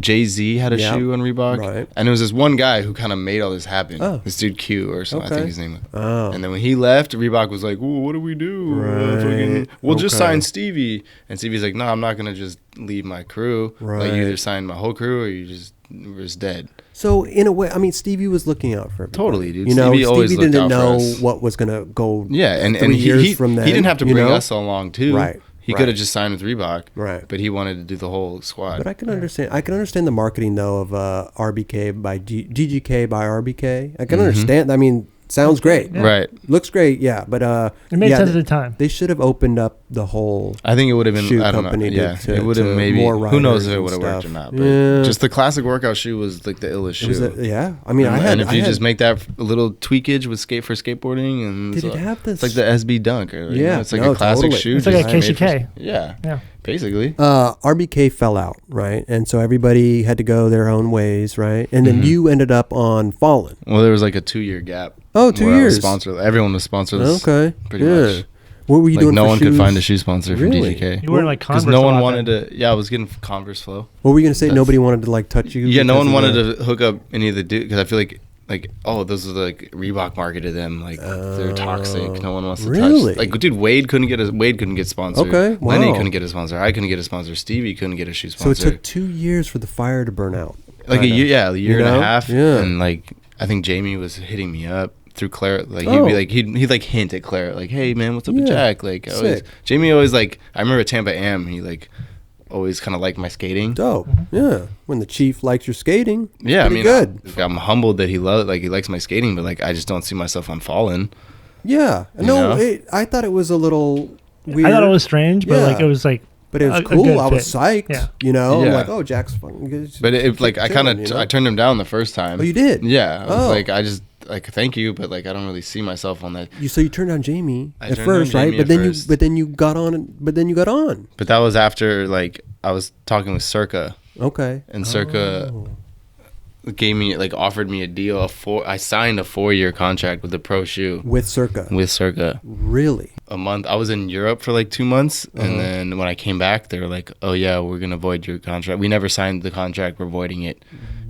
Jay-Z had a Yeah. shoe on Reebok, Right. and it was this one guy who kind of made all this happen. Oh. This dude Q or something, I Okay. think his name was. Oh. And then when he left, Reebok was like, "Ooh, what do we do? Right. We'll just Okay. sign Stevie." And Stevie's like, "No, I'm not gonna just leave my crew. Like, Right. you either sign my whole crew or we're just dead." So in a way, I mean, Stevie was looking out for everybody. Totally, dude. You know, Stevie always Stevie looked didn't out for know us. what was gonna go. Yeah, and 3 years he from then, he didn't have to you bring know? us along too. Right, He right. could have just signed with Reebok. Right. But he wanted to do the whole squad. But I can understand. I can understand the marketing though of RBK by DGK by RBK. I can understand. I mean, sounds great. Right. Looks great. Yeah, but It made yeah, sense at the time. They should have opened up the whole. I think it would have been. Shoe I don't know. company to- Yeah, to- it would have to maybe. more Who knows riders if it and would have worked or stuff. not? But Yeah. just the classic workout shoe was like the illest It was shoe. yeah. I mean, and if you just make that a little tweakage with skateboarding, and Did it's it have this? It's like the SB Dunk. Or, you Yeah, know, it's like no, a classic totally. shoe. It's like a just made for- KCK. Yeah, Yeah. basically. RBK fell out, right? And so everybody had to go their own ways, right? And Mm-hmm. then you ended up on Fallen. Well, there was like a 2-year gap. Oh, 2 where I was years. sponsored. Everyone was sponsorless. Okay. pretty yeah. much. What were you like doing? no for one shoes? could find a shoe sponsor Really? for DGK You weren't like because Converse. no a one lot wanted then. to. Yeah, I was getting Converse Flow. What were you gonna say? That's- Nobody wanted to like touch you. Yeah, no because one of wanted to hook up any of the dudes because I feel like oh, those are like Reebok marketed them like they're toxic. No one wants to really? touch. Like, dude, Wade couldn't get sponsored. Okay, Lenny wow. couldn't get a sponsor. I couldn't get a sponsor. Stevie couldn't get a shoe So it sponsor. took 2 years for the fire to burn out. like kinda. a year, a year You and know? a half. Yeah. And like I think Jamie was hitting me up through Claire. Like he'd Oh. be like he'd like hint at Claire like, hey man, what's up with Yeah. Jack? Like always, Sick. Jamie always like I remember at Tampa Am he like always kind of liked my skating. Dope. Yeah. When the chief likes your skating. Yeah, I pretty mean, good. I'm humbled that he likes my skating, but like I just don't see myself on falling. Yeah. You No, know? I thought it was a little weird. I thought it was strange, but like Yeah. it was like But it was a cool. good I was fit. psyched. Yeah. You know, I'm Yeah. like, oh, Jack's fucking good. But it like I kind Chilling, of you know? I turned him down the first time. Oh, you did? Yeah, I was Oh. like I just like thank you, but like I don't really see myself on that. So you turned down Jamie I at turned first, down right? Jamie But at then first. you got on. But that was after like I was talking with Circa, Okay. and Circa Oh. gave me like offered me a deal I signed a 4-year contract with the pro shoe With Circa. with Circa. Really? A month. I was in Europe for like 2 months, Uh-huh. and then when I came back, they were like, "Oh yeah, we're gonna void your contract. We never signed the contract. We're voiding it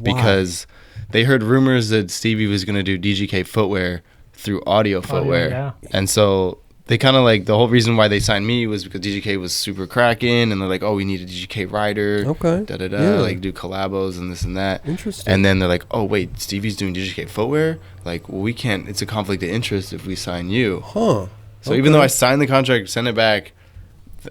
because they heard rumors that Stevie was gonna do DGK footwear through audio footwear, yeah. and so they kind of like the whole reason why they signed me was because DGK was super cracking, and they're like, "Oh, we need a DGK rider." Okay. Da da da. Yeah. Like do collabos and this and that. Interesting. And then they're like, "Oh wait, Stevie's doing DGK footwear. Like, well, we can't. It's a conflict of interest if we sign you." Huh. So even though I signed the contract, sent it back,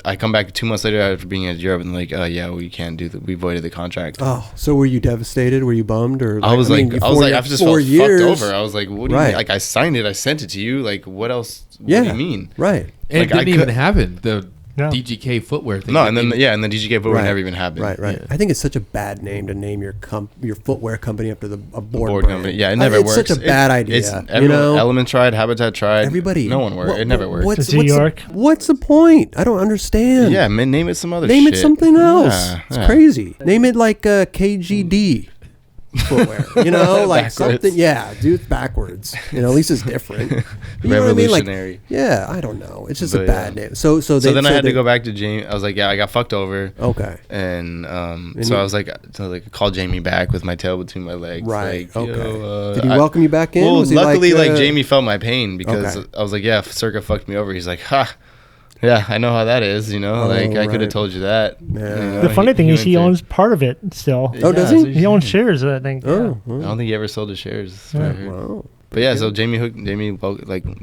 I come back 2 months later after being in Europe and like, oh yeah, we can't do that. We voided the contract. Oh, so were you devastated? Were you bummed? Or I was like, I just felt fucked over. I was like, what do you Right. mean? Like I signed it, I sent it to you. Like what else? Yeah. What do you mean? Right. And Like, it I didn't even could- happen. The No. DGK footwear thing. No, and then and the DGK footwear Right. never even happened. Right. Yeah. I think it's such a bad name to name your footwear company after a board, Board brand. company. Yeah, it never It's works. such a bad idea. It's you everyone, know, Element tried, Habitat tried. everybody. No one worked. It never worked. What's New York. What's the point? I don't understand. Yeah, man, name it some other Name shit. it something else. Yeah, It's yeah. crazy. Name it like KGD footwear. You know, like Backwards. something. Yeah, do it backwards. You know, at least it's different. You know what I mean? Like, Revolutionary. yeah, I don't know. It's just a But, bad yeah. name. So then I had they- to go back to Jamie. I was like, yeah, I got fucked over. Okay. And And so you- I was like, call Jamie back with my tail between my legs. Right. Like, Okay. yo, Did he welcome you back in? Well, Was he luckily, like, uh, Jamie felt my pain because Okay. I was like, yeah, Circa fucked me over. He's like, ha, yeah, I know how that is. You know, Oh, like I could right. have told you that. Yeah. You know, The funny thing is, went he through- owns part of it still. Oh, does he? so He owns shares, I think. Oh, I don't think he ever sold his shares. That's what I heard. wow. But yeah, so Jamie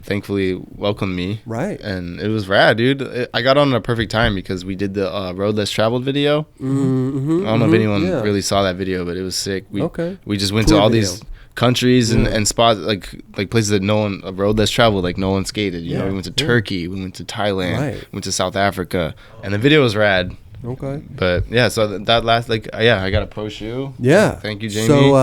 thankfully welcomed me. Right. And it was rad, dude. I got on at a perfect time because we did the road less traveled video. Mm-hmm, I don't know if anyone really saw that video, but it was sick. We just went Tour to all video. these countries Yeah. and spots like places that no one a road less traveled, like no one skated. You know, Yeah, we went to yeah. Turkey, we went to Thailand, Right. went to South Africa, and the video was rad. Okay. But yeah, so that last I got a pro shoe. Yeah. Thank you, Jamie. So,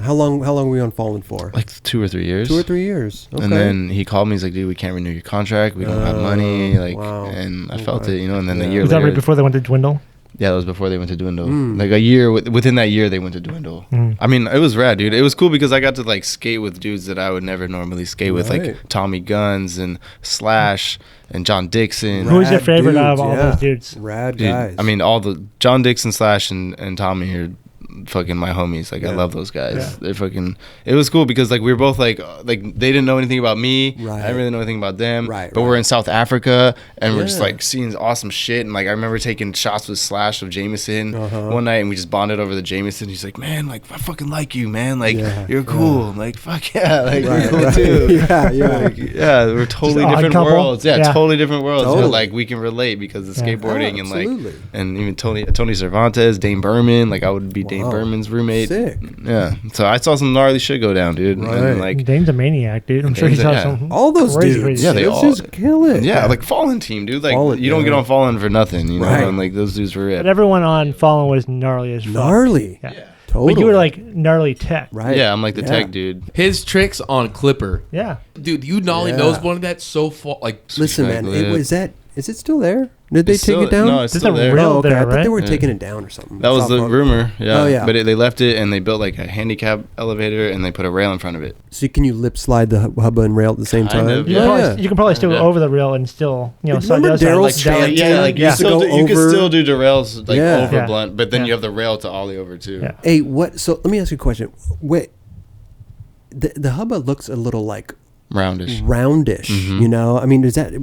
how long were we on Fallen for? Like 2 or 3 years. 2 or 3 years. Okay. And then he called me. He's like, "Dude, we can't renew your contract. We don't have money." Like, wow. and I felt Okay. it, you know. And then Yeah. a year Was that later, right before they went to dwindle? yeah, that was before they went to dwindle. Mm. Like a year within that year, they went to dwindle. Mm. I mean, it was rad, dude. It was cool because I got to like skate with dudes that I would never normally skate with, Right. like Tommy Guns and Slash and John Dixon. Who was your Rad favorite out of dudes, all yeah. those dudes? Rad Dude, guys. I mean, all the John Dixon, Slash, and Tommy are fucking my homies. Like I Yeah. love those guys. Yeah. They're fucking. It was cool because like we were both like they didn't know anything about me. Right. I didn't really know anything about them. Right, But right. we're in South Africa and we're just Yeah. like seeing awesome shit. And like I remember taking shots with Slash of Jameson Uh-huh. one night and we just bonded over the Jameson. He's like, man, like I fucking like you, man. Like Yeah, you're cool. I'm like fuck yeah, like Right, you're cool right. too. Yeah, yeah. Like, yeah, we're totally odd different couple. worlds. Yeah, Yeah. totally different worlds. Totally. But like we can relate because of Yeah. skateboarding and like Absolutely. and even Tony Cervantes, Dane Berman. Like I would be Dane Wow. Berman's roommate. Sick. Yeah. So I saw some gnarly shit go down, dude. Right. And like Dane's a maniac, dude. I'm sure he Dane's saw yeah. some. All those crazy, dudes. crazy Yeah, they shit. all- just kill it. yeah, like Fallen team, dude. Like Fallen, you don't get yeah. on Fallen for nothing, you know. Right. And like those dudes were But it. everyone on Fallen was gnarly as fuck. Gnarly. Yeah. Totally. But you were like gnarly tech. right. Yeah, I'm like the Yeah. tech dude. His tricks on Clipper, Yeah. dude. You nollie Yeah. nose one of that so far. Like Listen, Respect, man. It dude. was that. Is it still there? Did they It's take still- it down? No, it's There's still a there. rail Oh, okay. there, I thought they right? were Yeah. taking it down or something. That was South the Park. rumor. Yeah. Oh, yeah. But they left it and they built like a handicap elevator and they put a rail in front of it. So can you lip slide the hubba and rail at the same Kind time? of, You, yeah. can probably, you can probably still Yeah. go over the rail and still, Remember slide the other side. Daryl's Down- chant? Yeah, like Yeah. you still Go do, you can over- still do derails like Yeah. over Yeah. blunt, but then Yeah. you have the rail to ollie over too. Yeah. Hey, what? So let me ask you a question. Wait, the hubba looks a little like Roundish. roundish. Mhm. You know, I mean, is that?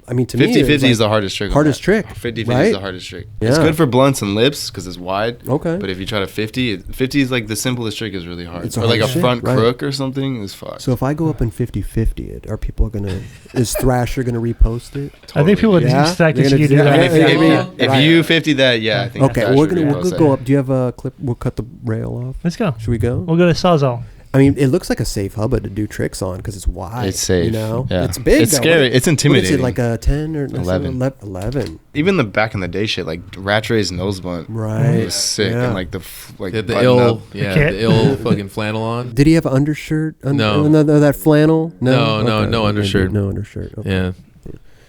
I mean, to me, 50-50 it's like is the hardest trick. on hardest that. trick. 50-50 right? is the hardest trick. It's Yeah. good for blunts and lips because it's wide. Okay. But if you try to 50, 50 is like the simplest trick is really hard. It's a Or like a hard trick, front right. crook or something is fucked. So if I go up in 50-50, are people gonna? Is Thrasher gonna repost it? I think people would Yeah? expect They're to see gonna you do do that. that. if, Yeah, if right. you 50 that, yeah, I think. Okay, Thatcher we'll would repost go that. up. Do you have a clip? We'll cut the rail off. Let's go. Should we go? We'll go to Sawzall. I mean, it looks like a safe hubba to do tricks on because it's wide. It's safe. You know, Yeah. it's big. It's though. scary. It's What is intimidating. it, like a 10 or 11. 11. Even the back in the day shit, like Rattray's nose blunt. Right. It was sick. Yeah. And like the like The button ill, up. the ill fucking flannel on. Did he have an undershirt? No. That flannel? No, no Okay. undershirt. No undershirt. Okay. Yeah.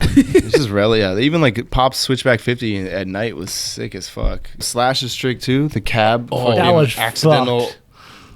It's just really, yeah. Even like Pop's switchback 50 at night was sick as fuck. Slash's trick too. The cab. Oh, fucking that was accidental fucked.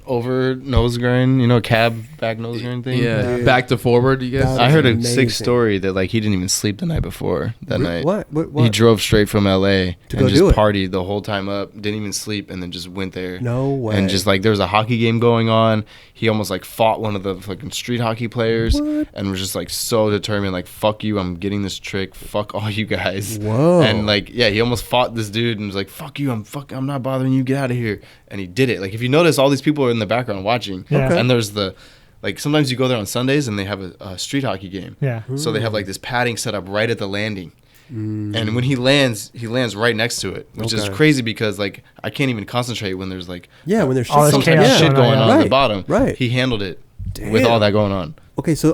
over nose grind. You know, cab back nose grind thing. Yeah. Yeah. Back to forward, you guys. That I heard a Amazing. sick story that like he didn't even sleep the night before that night. What? He drove straight from LA To and go just do it. partied the whole time up. Didn't even sleep and then just went there. No way. And just like there was a hockey game going on. He almost like fought one of the fucking street hockey players What? and was just like so determined, like, fuck you, I'm getting this trick. Fuck all you guys. Whoa. And like, yeah, he almost fought this dude and was like, fuck you, I'm not bothering you, get out of here. And he did it. Like if you notice, all these people are in the background watching. Yeah. Okay. And there's the like sometimes you go there on Sundays and they have a street hockey game. Yeah. So they have like this padding set up right at the landing. Mm. And when he lands right next to it, which is Okay. crazy because like I can't even concentrate when there's like Yeah, when there's All this some type chaos of shit going on, going on yeah. at the Right, bottom. right. He handled it with Damn. all that going on. Okay, so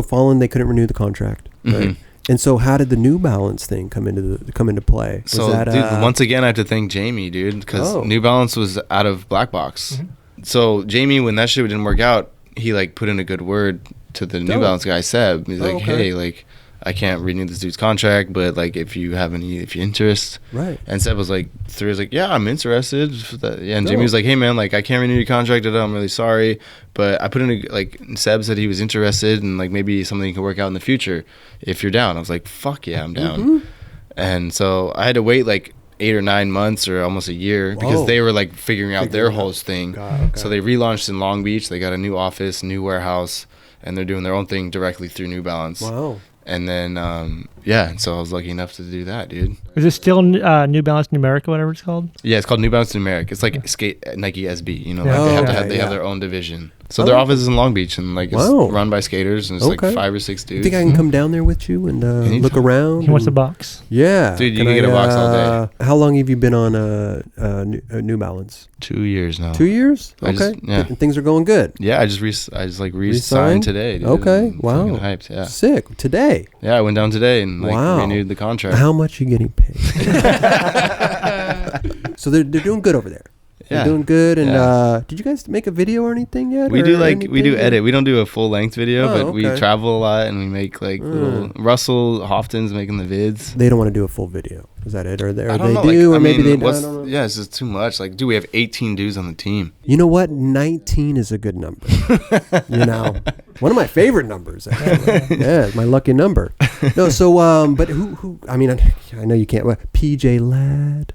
Fallen, they couldn't renew the contract, right? Mhm. And so how did the New Balance thing come into play? Was So, that, dude, once again, I have to thank Jamie, dude, because Oh. New Balance was out of Black Box. So Jamie, when that shit didn't work out, he like put in a good word to the New Dope. Balance guy, Seb. He's like, okay. hey, like, I can't renew this dude's contract, but like, if you have if you're interested. right? And Seb was like, yeah, I'm interested. Yeah, and Jimmy Dope. was like, hey man, like I can't renew your contract. I'm really sorry, but I put in like Seb said he was interested and like maybe something can work out in the future if you're down. I was like, fuck yeah, I'm down. Mhm. And so I had to wait like 8 or 9 months or almost a year Whoa. because they were like figuring out their Figuring whole out. thing. God, okay. So they relaunched in Long Beach. They got a new office, new warehouse, and they're doing their own thing directly through New Balance. Wow. And then yeah, so I was lucky enough to do that, dude. Is it still New Balance Numerica, whatever it's called? Yeah, it's called New Balance Numeric. It's like skate Nike SB. You know, Yeah. like they have to Okay, have they have yeah. their own division. So Oh. their office is in Long Beach, and like it's Wow. run by skaters, and it's Okay. like 5 or 6 You dudes. think I can come down there with you and look Anytime. around? He wants a and- box. Yeah, Dude, you can get a box all day. How long have you been on New Balance? 2 years now. 2 years. I Okay, just- yeah. Things are going good. Yeah, I just re-signed Re-signed? today. Dude. Okay, I'm wow. fucking hyped. Yeah, Sick. Today. yeah. I went down today and like Wow. renewed the contract. How much you getting paid? So they're doing good over there. They're Yeah. doing good. And Yeah. did you guys make a video or anything yet? We or do we do anything? edit. We don't do a full length video, Oh, but we okay. travel a lot and we make like little. Russell Hofton's making the vids. They don't want to do a full video. Is that it? Or they, I or don't they know. do, like, or maybe they don't. I what's- don't know. Yeah, it's just too much. Like, dude, we have 18 dudes on the team. You know what? 19 is a good number. You know, one of my favorite numbers. Actually. Yeah, my lucky number. No, so but who? I mean, I know you can't. PJ Ladd.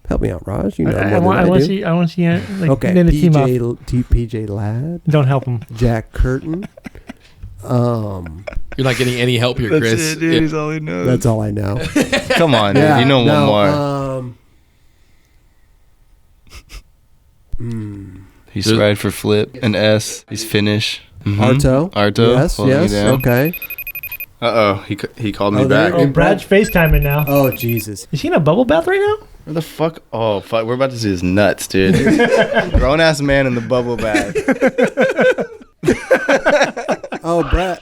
Help me out, Raj. You know I more want than I to do. see. I want to see. Like, Okay, name the team off. PJ Ladd, Don't help him. Jack Curtin. You're not getting any help here, Chris. Yeah. He's all he knows. That's all I know. Come on, dude. You know one more. He's There's- right for flip. An S. He's Finnish. Arto. Arto. Yes, holding me yes. down. Okay. Uh-oh. He called me Oh, there- back. Oh, Brad's FaceTiming now. Oh, Jesus. Is he in a bubble bath right now? Where the fuck? Oh, fuck. We're about to see his nuts, dude. Grown ass man in the bubble bath. Oh, Brett.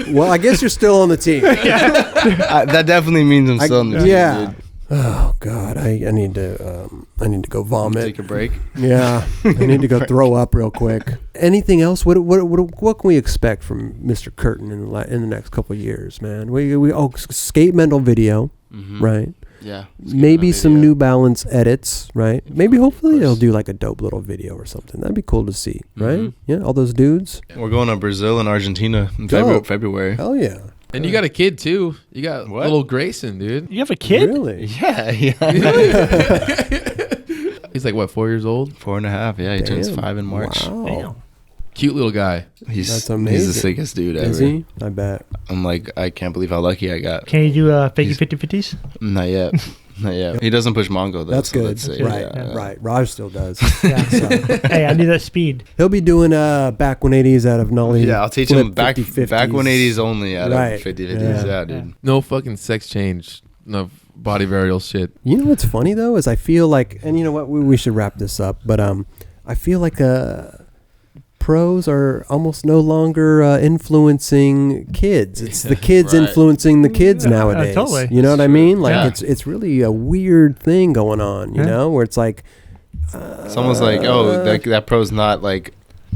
Well, I guess you're still on the team. That definitely means I'm still on the team, yeah. dude. Oh God, I need to go vomit. Take a break. Yeah, I need to go throw up real quick. Anything else? What can we expect from Mr. Curtin in the next couple of years, man? Skate mental video, right? Yeah. Maybe some New Balance edits, right? Maybe hopefully they'll do like a dope little video or something. That'd be cool to see, right? Yeah, all those dudes. We're going to Brazil and Argentina in February. Hell yeah. And you got a kid too. You got What? little Grayson, dude. You have a kid? Really? Yeah. He's like what, 4 years old? 4.5. Yeah, he turns 5 in March. Wow. Damn. Cute little guy. That's amazing. He's the sickest dude ever. Is he? I bet. I'm like, I can't believe how lucky I got. Can you do fakey 50-50s? Not yet. Not yet. He doesn't push Mongo though. That's so good. let's say, Right, yeah. right. Raj still does. Yeah. So, Hey, I need that speed. he'll be doing back 180s out of Nolly. Yeah, I'll teach flip him back 50-50s. 180s only out Right. of 50-50s. Yeah. Yeah, dude. No fucking sex change. No body variable shit. You know what's funny though is I feel like, and you know what, we should wrap this up. But I feel like pros are almost no longer influencing kids. It's the kids Right. influencing the kids nowadays. Totally. You know what I mean? Like Yeah. it's really a weird thing going on. You Yeah. know, where it's like Someone's like, oh, that pro's not like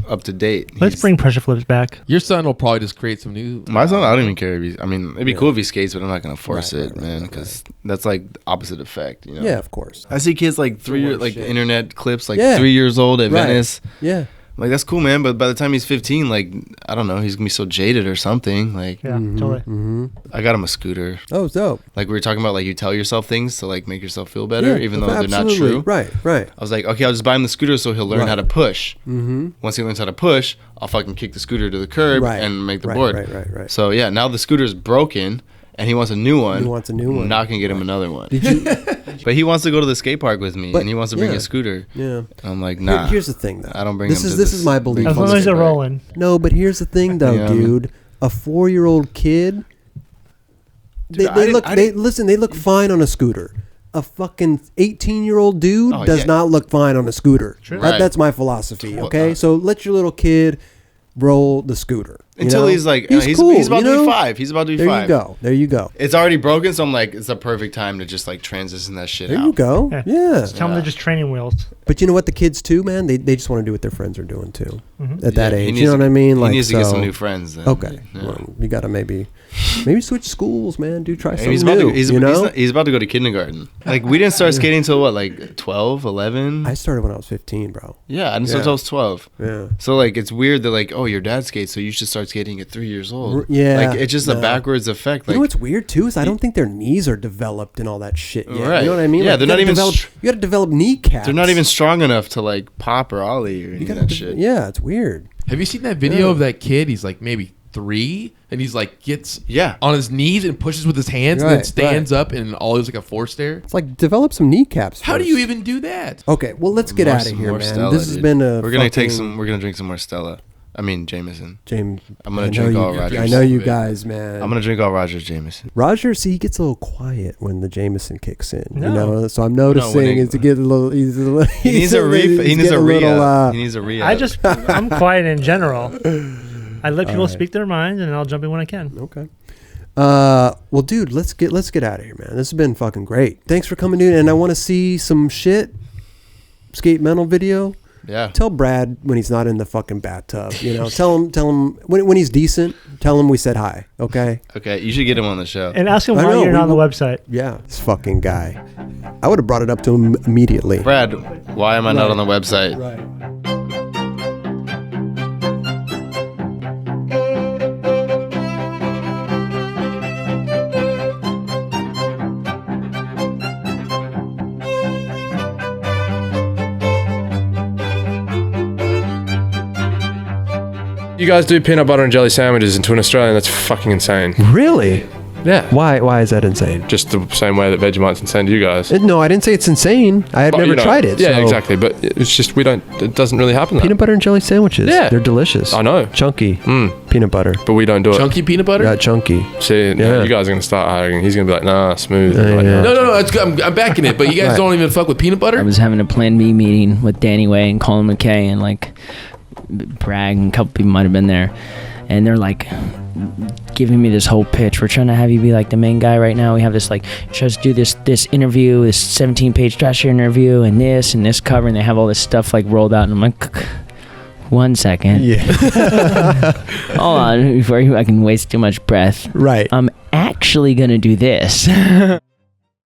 up to date. Let's He's- bring pressure flips back. Your son will probably just create some new. my son. I don't even care if he's. I mean, it'd be Yeah. cool if he skates, but I'm not gonna force Right, it, right, man, right, because that's like the opposite effect. You know? yeah, of course. I see kids like 3 years, worst like shit. internet clips, like Yeah. 3 years old at Right. Venice. Yeah. Like that's cool, man. But by the time he's 15, like I don't know, he's gonna be so jaded or something. Like Yeah, totally. Mm-hmm. I got him a scooter. Oh, it's dope. Like we were talking about, like you tell yourself things to like make yourself feel better, Yeah, even though they're not absolutely. true. Right, right. I was like, okay, I'll just buy him the scooter so he'll learn Right. how to push. Mm-hmm. Once he learns how to push, I'll fucking kick the scooter to the curb Right. and make the Right, board. right. So yeah, now the scooter's broken and he wants a new one. He wants a new one. I'm not gonna get him another one. Did you? But he wants to go to the skate park with me But- and he wants to bring yeah. a scooter. Yeah. I'm like, nah. Here's the thing, though. I don't bring this him is to this this- is my belief. As on long this. as they're Right. rolling. No, but here's the thing, though, Yeah. dude. A 4-year-old kid. Dude, They look fine on a scooter. A fucking 18-year-old dude Oh, does yeah. not look fine on a scooter. True. Right. That's my philosophy. Well, Okay, so let your little kid roll the scooter you Until know? he's like, he's he's, cool, he's about you to know? be 5. He's about to be There 5. There you go. It's already broken, so I'm like, it's the perfect time to just like transition that shit There out. you go. Yeah. Yeah. Just tell them they're just training wheels. But you know what? The kids too, man. They just want to do what their friends are doing too. Mhm. At that Yeah, he age, needs you know to- what I mean? He needs to get so- some new friends. Then. Okay, Yeah. well, you gotta maybe switch schools, man. Do try And something he's about new. to, he's, you know, he's about to go to kindergarten. Like we didn't start skating until what, like 12, 11? I started when I was 15, bro. Yeah, I didn't start Yeah. until I was 12. Yeah. So like it's weird that like, oh, your dad skates, so you should start skating at 3 years old. Yeah, like it's just a no. backwards effect. You Like know what's weird too is I don't think their knees are developed and all that shit yet. Right. You know what I mean? Yeah, Like, they're you not gotta even develop. str- You got to develop kneecaps. they're not even strong enough to like pop or ollie or any You of gotta that de- shit. Yeah, it's weird. Have you seen that video Yeah. of that kid? He's like maybe 3, and he's like gets Yeah. on his knees and pushes with his hands, and then Right, stands up, and all is like a force stare. It's like develop some kneecaps. How do first. you even do that? Okay, well let's get More- out of here, more man. Stella, this has dude. been a. We're gonna take fucking- some. We're gonna drink some more Stella. I mean Jameson. James. I'm gonna I drink know all you, Rogers. I know you Yeah. guys, man. I'm gonna drink all Rogers Jameson. Roger, see, he gets a little quiet when the Jameson kicks in. No. You know, so I'm noticing when he- is to get a little. He's a little. He needs a re. He needs a re. He needs a re. I'm quiet in general. I let people Alright. speak their minds, and I'll jump in when I can. Okay. Well, dude, let's get out of here, man. This has been fucking great. Thanks for coming in, and I want to see some shit. Skate mental video. Yeah. Tell Brad when he's not in the fucking bathtub. You know, tell him when he's decent. Tell him we said hi. Okay. Okay, you should get him on the show. And ask him I why know, you're not on the we- website. Yeah, this fucking guy. I would have brought it up to him immediately. Brad, why am I not Right. on the website? Right. You guys do peanut butter and jelly sandwiches into an Australian, that's fucking insane. Really? Yeah. Why is that insane? Just the same way that Vegemite's insane to you guys. No, I didn't say it's insane. I have But, never you know, tried it. Yeah, so- exactly. But it's just, it doesn't really happen that. Peanut butter and jelly sandwiches. Yeah. They're delicious. I know. Chunky. Mm. Peanut butter. But we don't do it. Chunky peanut butter? Yeah, chunky. See, Yeah. you guys are going to start arguing. He's going to be like, nah, smooth. Yeah, Like, yeah. nah. No, it's good. I'm backing it. But you guys Right. don't even fuck with peanut butter? I was having a Plan B meeting with Danny Way and Colin McKay, and like Bragg and a couple people might have been there. and they're like giving me this whole pitch. We're trying to have you be like the main guy right now. We have this like, just do this interview, this 17-page Thrasher interview, and this cover, and they have all this stuff like rolled out, and I'm like, 1 second. Yeah. Hold on, before I can waste too much breath. Right. I'm actually gonna do this.